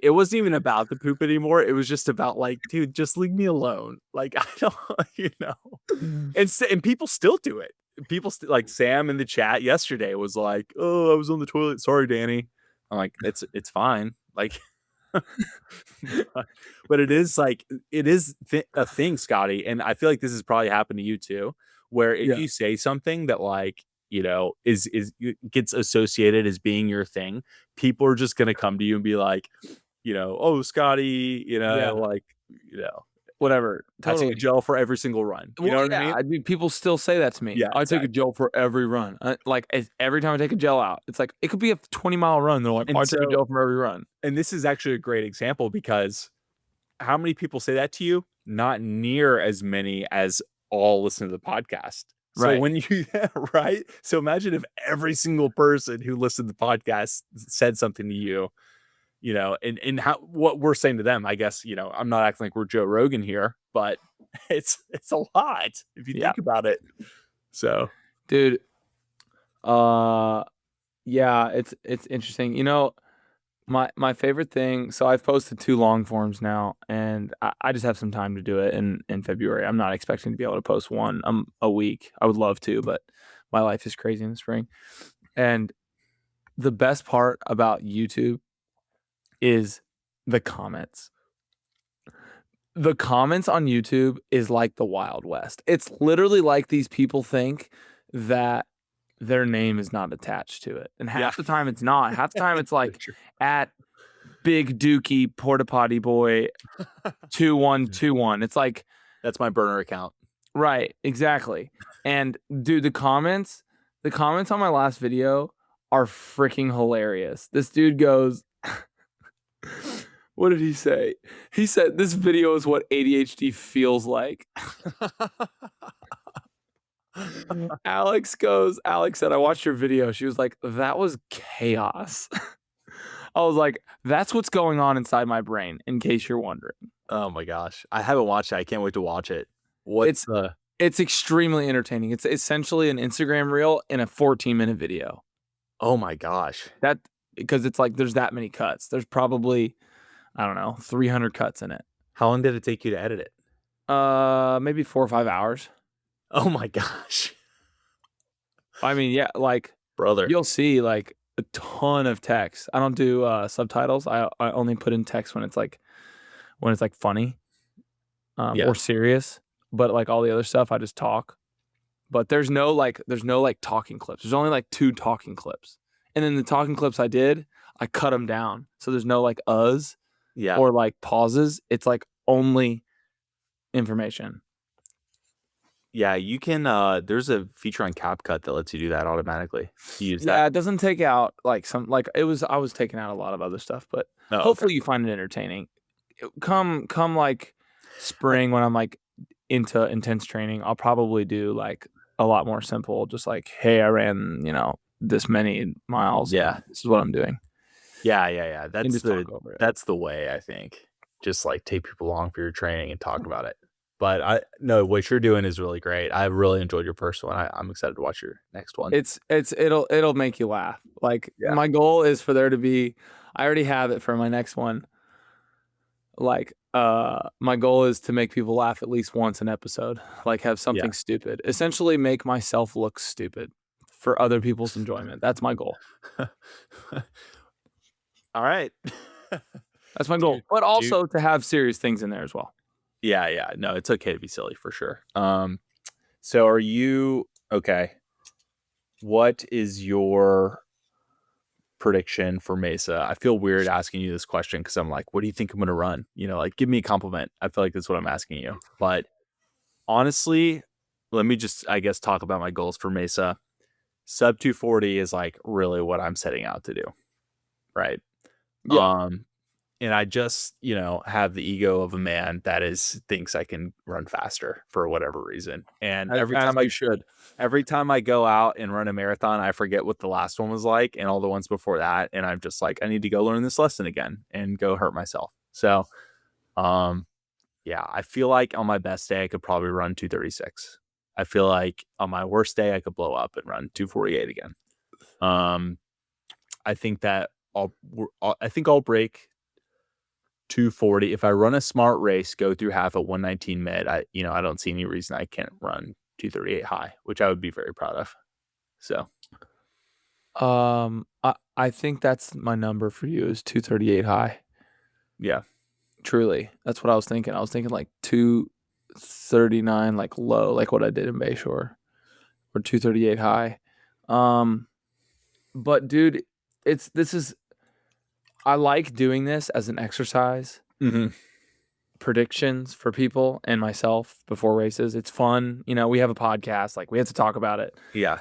it wasn't even about the poop anymore. It was just about like, dude, just leave me alone. Like, I don't, and people still do it. People like Sam in the chat yesterday was like, "Oh, I was on the toilet. Sorry, Danny." I'm like, it's fine. Like, but it is like, a thing, Scotty. And I feel like this has probably happened to you too, where if you say something that like, is gets associated as being your thing, people are just going to come to you and be like, "Oh, Scotty, like, Whatever. I take Totally. a gel for every single run." You know what I mean? People still say that to me. Yeah, I take a gel for every run. Every time I take a gel out, it's like it could be a 20-mile run. They're like, And I take a gel for every run. And this is actually a great example because how many people say that to you? Not near as many as all listen to the podcast. So Right. when you right? So imagine if every single person who listened to the podcast said something to you, and how what we're saying to them. I guess, I'm not acting like we're Joe Rogan here, but it's a lot if you think about it. So, dude, yeah, it's interesting. My favorite thing, so I've posted 2 long forms now, and I just have some time to do it in February. I'm not expecting to be able to post one a week. I would love to, but my life is crazy in the spring. And the best part about YouTube is the comments. The comments on YouTube is like the Wild West. It's literally like these people think that their name is not attached to it. And half the time it's not. Half the time it's like at Big Dookie Porta Potty Boy 2121. It's like, that's my burner account. Right, exactly. And dude, the comments on my last video are freaking hilarious. This dude goes, what did he say? He said, "This video is what ADHD feels like." Alex said, "I watched your video." She was like, "That was chaos." I was like, that's what's going on inside my brain, in case you're wondering. Oh my gosh. I haven't watched it. I can't wait to watch it. It's extremely entertaining. It's essentially an Instagram reel in a 14-minute video. Oh my gosh. Because it's like there's that many cuts. There's probably, I don't know, 300 cuts in it. How long did it take you to edit it? Maybe 4 or 5 hours. Oh my gosh. I mean, yeah, like, brother, you'll see like a ton of text. I don't do subtitles. I only put in text when it's like funny or serious. But like all the other stuff, I just talk. But there's no talking clips. There's only like 2 talking clips. And then the talking clips I did, I cut them down. So there's no like or like pauses. It's like only information. Yeah, you can there's a feature on CapCut that lets you do that automatically. You use that. Yeah, it doesn't take out like I was taking out a lot of other stuff, but hopefully you find it entertaining. Come like spring when I'm like into intense training, I'll probably do like a lot more simple, just like, hey, I ran, this many miles. Yeah. This is what I'm doing. Yeah. That's the way, I think. Just like take people along for your training and talk about it. But what you're doing is really great. I really enjoyed your first one. I'm excited to watch your next one. It'll make you laugh. Like my goal is for there to be, I already have it for my next one. Like my goal is to make people laugh at least once an episode. Like have something stupid. Essentially make myself look stupid for other people's enjoyment. That's my goal. All right. That's my goal. But also to have serious things in there as well. Yeah. No, it's okay to be silly for sure. So are you okay? What is your prediction for Mesa? I feel weird asking you this question because I'm like, what do you think I'm going to run? Like give me a compliment. I feel like that's what I'm asking you. But honestly, let me just, I guess, talk about my goals for Mesa. sub 240 is like really what I'm setting out to do. Right. Yeah. And I just, have the ego of a man that thinks I can run faster for whatever reason. And As you should. every time I go out and run a marathon, I forget what the last one was like and all the ones before that. And I'm just like, I need to go learn this lesson again and go hurt myself. So, yeah, I feel like on my best day, I could probably run 236. I feel like on my worst day, I could blow up and run 248 again. I think that I'll break 240 if I run a smart race, go through half at 119 mid. I don't see any reason I can't run 238 high, which I would be very proud of. So, I think that's my number for you is 238 high. yeah, Truly, that's what I was thinking. I was thinking like 239 like low, like what I did in Bayshore, or 238 high. But dude, I like doing this as an exercise. mm-hmm. Predictions for people and myself before races. It's fun. We have a podcast, like we have to talk about it. Yeah,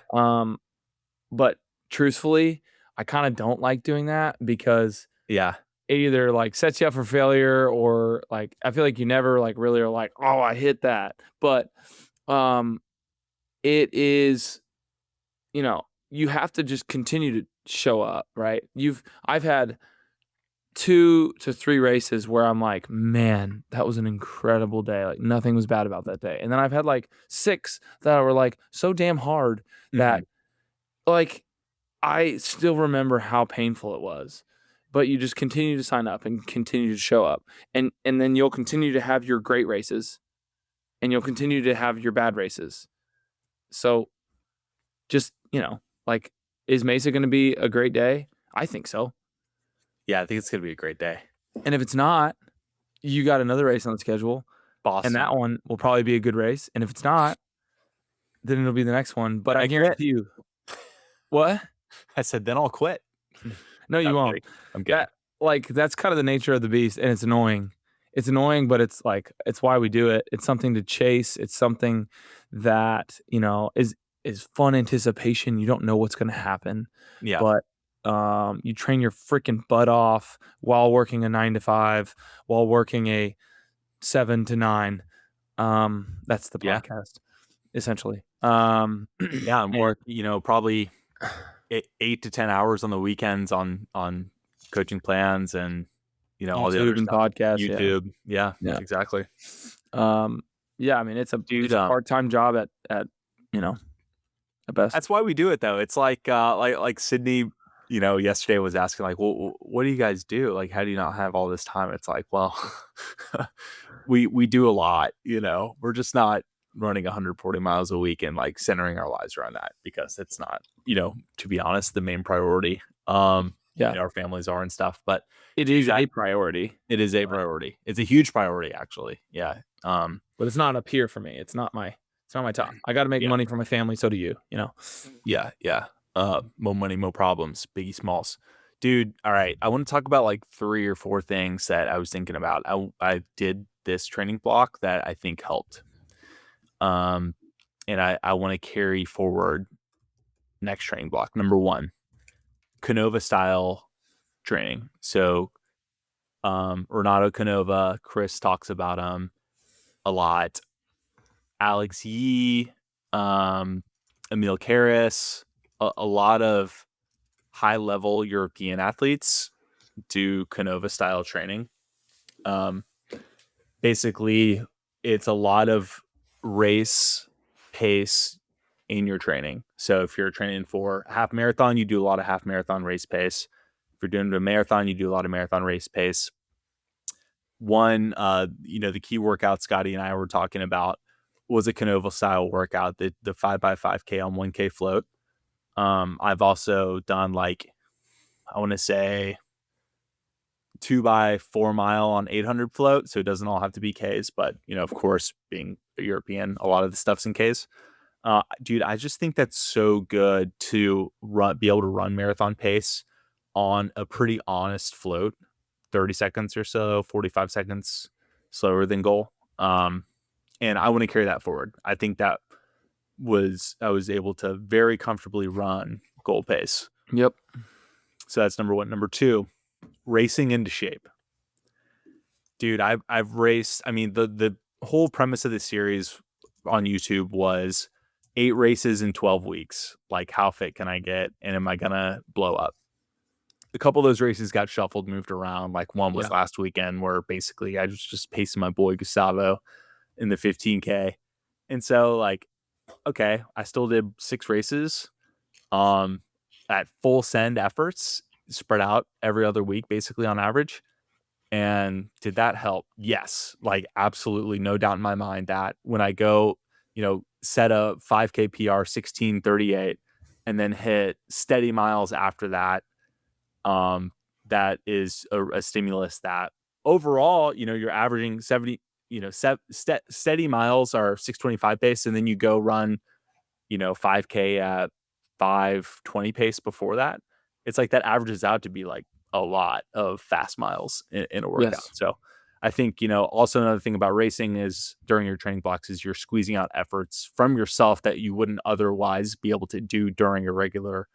But truthfully, I kind of don't like doing that because yeah, it either like sets you up for failure, or like I feel like you never like really are like, oh, I hit that. But it is, you have to just continue to show up, right? I've had 2 to 3 races where I'm like, man, that was an incredible day. Like nothing was bad about that day. And then I've had like 6 that were like so damn hard that like I still remember how painful it was. But you just continue to sign up and continue to show up. And then you'll continue to have your great races and you'll continue to have your bad races. So just, like, is Mesa going to be a great day? I think so. Yeah, I think it's going to be a great day. And if it's not, you got another race on the schedule. Boston. And that one will probably be a good race. And if it's not, then it'll be the next one. But I guarantee you. What? I said, then I'll quit. No, you won't. I'm kidding. That's kind of the nature of the beast. And it's annoying. It's annoying, but it's like, it's why we do it. It's something to chase. It's something that, is fun anticipation. You don't know what's going to happen. Yeah. But you train your freaking butt off while working a 9 to 5, while working a 7 to 9. That's the podcast, essentially. Yeah, and work, probably 8 to 10 hours on the weekends on coaching plans and all the other stuff. Podcasts, YouTube. Yeah, exactly. Yeah, I mean it's a part-time job at at best. That's why we do it though. It's like Sydney, yesterday was asking like, well, what do you guys do? Like, how do you not have all this time? It's like, well, we do a lot, we're just not running 140 miles a week and like centering our lives around that because it's not, to be honest, the main priority. Our families are and stuff, but it is a priority. It is a priority. It's a huge priority actually. Yeah. But it's not up here for me. It's not my top. I got to make money for my family. So do you, Yeah. Yeah. More money, more problems, biggie smalls. Dude, all right. I want to talk about like 3 or 4 things that I was thinking about. I did this training block that I think helped. And I want to carry forward next training block. Number 1, Canova style training. So Renato Canova, Chris talks about him a lot. Alex Yee, Emil Karras, a lot of high-level European athletes do Canova style training. Basically, it's a lot of race pace in your training. So if you're training for a half marathon, you do a lot of half marathon race pace. If you're doing a marathon, you do a lot of marathon race pace. One, the key workout Scotty and I were talking about was a Canova style workout, the 5x5K on 1K float. I've also done I want to say 2x4 mile on 800 float. So it doesn't all have to be Ks, but of course, being a European, a lot of the stuff's in Ks. Dude, I just think that's so good to be able to run marathon pace on a pretty honest float, 30 seconds or so, 45 seconds slower than goal. And I want to carry that forward. I think that I was able to very comfortably run goal pace. Yep. So that's number one. Number two, racing into shape. Dude, I've raced. I mean, the whole premise of this series on YouTube was 8 races in 12 weeks. Like, how fit can I get, and am I gonna blow up? A couple of those races got shuffled, moved around. Like, one was last weekend where basically I was just pacing my boy Gustavo in the 15K. And so, like, okay, I still did 6 races at full send efforts, spread out every other week, basically on average. And did that help? Yes. Like, absolutely, no doubt in my mind that when I go, set a 5K PR 16:38 and then hit steady miles after that, that is a stimulus that overall, you're averaging 70, steady miles are 6:25 pace, and then you go run, 5K at 5:20 pace before that. It's like that averages out to be like a lot of fast miles in a workout. Yes. So I think, also another thing about racing is during your training blocks is you're squeezing out efforts from yourself that you wouldn't otherwise be able to do during a regular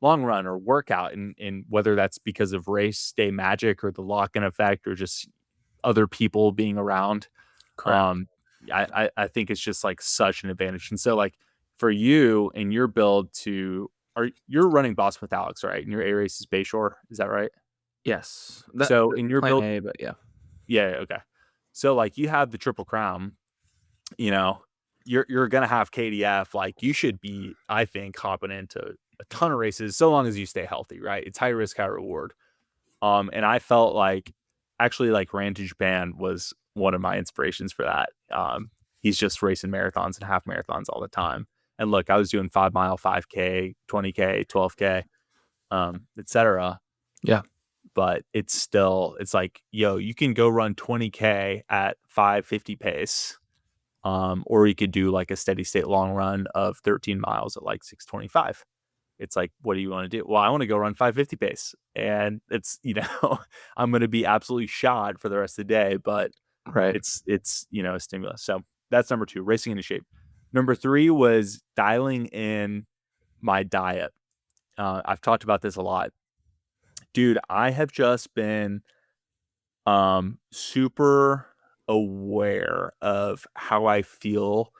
long run or workout. And whether that's because of race day magic or the lock-in effect or just other people being around. Correct. I think it's just like such an advantage. And so, like, for you and your build you're running Boss with Alex, right? And your A race is Bayshore, is that right? Yes. So in your plan build, A, but yeah. yeah, okay. So like you have the Triple Crown, you're gonna have KDF. Like, you should be, I think, hopping into a ton of races so long as you stay healthy, right? It's high risk, high reward. And I felt like actually like Rantage Band was one of my inspirations for that. He's just racing marathons and half marathons all the time. And look, I was doing 5 mile, 5K, 20K, 12K, etc. Yeah. But it's like, yo, you can go run 20K at 5:50 pace. Or you could do like a steady state long run of 13 miles at like 6:25. It's like, what do you want to do? Well, I want to go run 5:50 pace. And it's, I'm going to be absolutely shot for the rest of the day, but Right. it's, a stimulus. So that's number 2, racing into shape. Number 3 was dialing in my diet. I've talked about this a lot. Dude, I have just been super aware of how I feel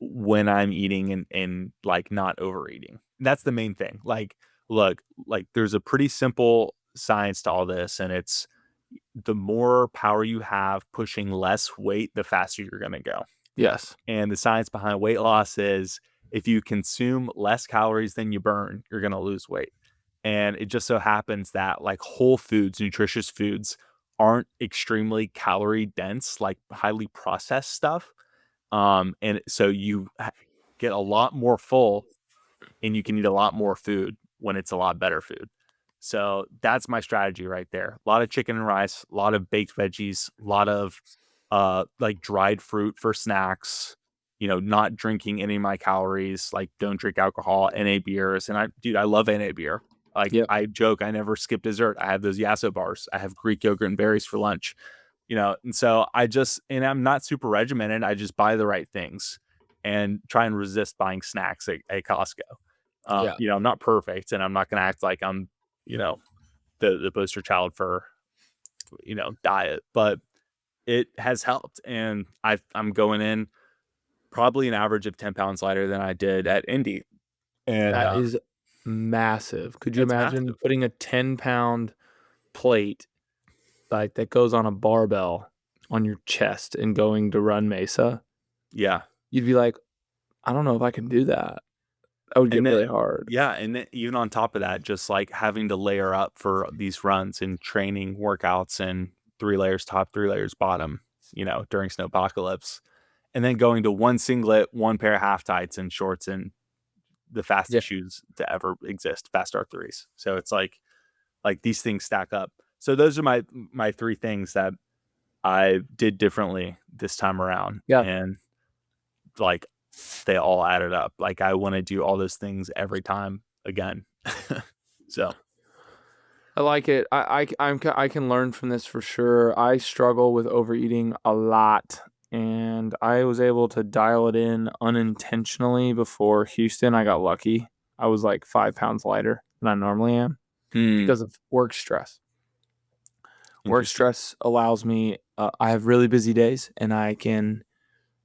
when I'm eating and like not overeating. That's the main thing. Like, look, like there's a pretty simple science to all this, and it's the more power you have pushing less weight, the faster you're going to go. Yes. And the science behind weight loss is if you consume less calories than you burn, you're going to lose weight. And it just so happens that like whole foods, nutritious foods aren't extremely calorie dense, like highly processed stuff. And so you get a lot more full and you can eat a lot more food when it's a lot better food. So that's my strategy right there. A lot of chicken and rice, a lot of baked veggies, a lot of like dried fruit for snacks, not drinking any of my calories, like don't drink alcohol, NA beers. And I love NA beer. Like, Yep. I joke, I never skip dessert. I have those Yasso bars. I have Greek yogurt and berries for lunch, and so I'm not super regimented. I just buy the right things and try and resist buying snacks at Costco. I'm not perfect, and I'm not going to act like I'm, the poster child for, diet, but it has helped. And I'm going in probably an average of 10 pounds lighter than I did at Indy. And That is massive. Could you it's imagine massive. putting a 10-pound plate like that goes on a barbell on your chest and going to run Mesa? Yeah. You'd be like, I don't know if I can do that. That would get And then, really hard. yeah. And then even on top of that, just like having to layer up for these runs and training workouts and 3 layers top, 3 layers bottom, during snowpocalypse, and then going to one singlet, one pair of half tights and shorts and the fastest shoes to ever exist, Fast R3s. So it's like these things stack up. So those are my 3 things that I did differently this time around. Yeah. And like they all added up. Like, I want to do all those things every time again. So I like it. I can learn from this for sure. I struggle with overeating a lot, and I was able to dial it in unintentionally before Houston. I got lucky. I was like 5 pounds lighter than I normally am because of work stress. Work stress allows me, I have really busy days and I can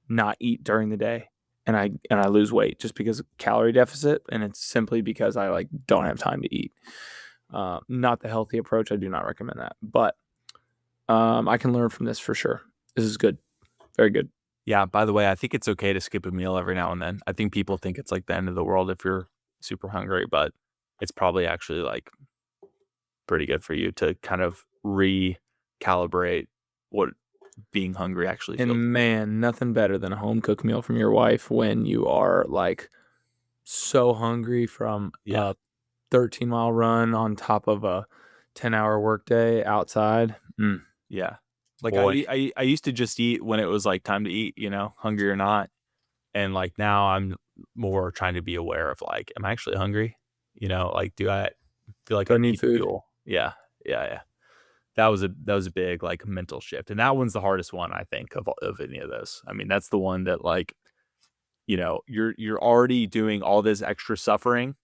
not eat during the day, and I lose weight just because of calorie deficit, and it's simply because I like don't have time to eat. Not the healthy approach. I do not recommend that, but I can learn from this for sure. This is good. Very good. Yeah, by the way, I think it's okay to skip a meal every now and then. I think people think it's like the end of the world if you're super hungry, but it's probably actually like pretty good for you to kind of recalibrate what being hungry actually feels. And man, nothing better than a home cooked meal from your wife when you are like so hungry from a 13-mile run on top of a 10-hour workday outside. Yeah. Like Boy. I used to just eat when it was like time to eat, you know, hungry or not. And like now I'm more trying to be aware of like, am I actually hungry? You know, like do I feel like Do I I need need food? fuel? Yeah. Yeah. That was a big like mental shift. And that one's the hardest one, I think, of any of those. I mean, that's the one that like, you know, you're already doing all this extra suffering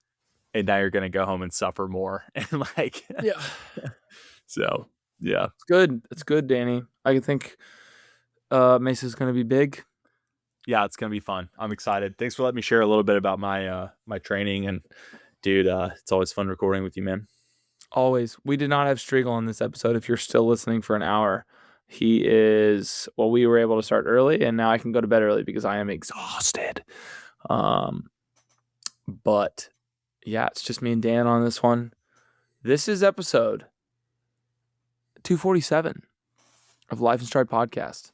and now you're gonna go home and suffer more. And like Yeah. so yeah. It's good. It's good, Danny. I think Mesa's going to be big. Yeah, it's gonna be fun. I'm excited. Thanks for letting me share a little bit about my my training, and dude, it's always fun recording with you, man. Always. We did not have Striegel on this episode. If you're still listening for an hour, he is, well, we were able to start early and now I can go to bed early because I am exhausted. But yeah, it's just me and Dan on this one. This is episode 247 of Life in Stride podcast.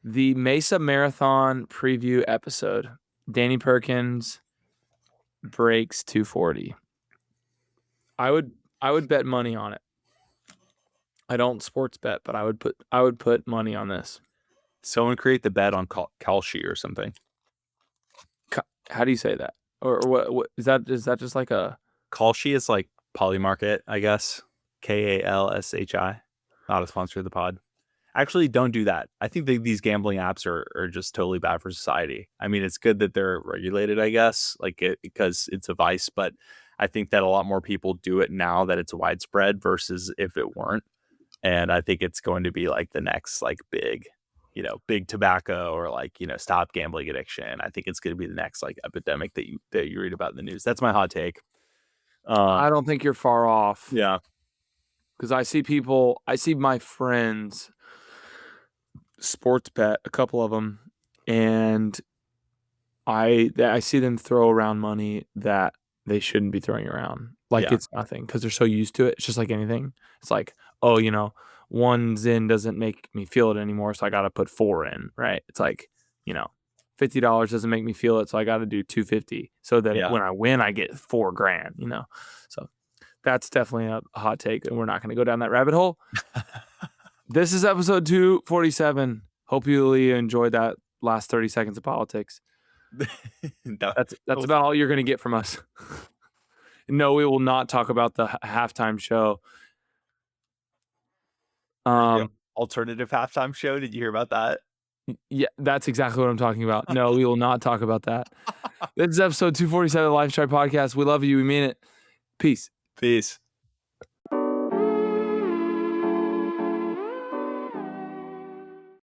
The Mesa Marathon preview episode. Danny Perkins breaks 240. I would bet money on it. I don't sports bet, but I would put money on this. Someone create the bet on Kalshi or something. How do you say that? Or what is that? Is that just like a Kalshi is like Polymarket, I guess. KALSHI. Not a sponsor of the pod. Actually, don't do that. I think these gambling apps are just totally bad for society. I mean, it's good that they're regulated, I guess, because it's a vice, but I think that a lot more people do it now that it's widespread versus if it weren't. And I think it's going to be like the next like big, you know, big tobacco or like, you know, stop gambling addiction. I think it's going to be the next like epidemic that you read about in the news. That's my hot take. I don't think you're far off. Yeah. Because I see my friends sports bet, a couple of them, and I see them throw around money that they shouldn't be throwing around. Like it's nothing because they're so used to it. It's just like anything. It's like, oh, you know, 1 Zyn doesn't make me feel it anymore, so I got to put 4 in, right? It's like, you know, $50 doesn't make me feel it, so I got to do $250 so that when I win, I get $4,000, you know? So that's definitely a hot take, and we're not going to go down that rabbit hole. This is episode 247. Hope you enjoyed that last 30 seconds of politics. That's about all you're going to get from us. No, we will not talk about the halftime show. Alternative halftime show. Did you hear about that? Yeah, that's exactly what I'm talking about. No, we will not talk about that. This is episode 247 of the Life Stride podcast. We love you. We mean it. Peace. Peace.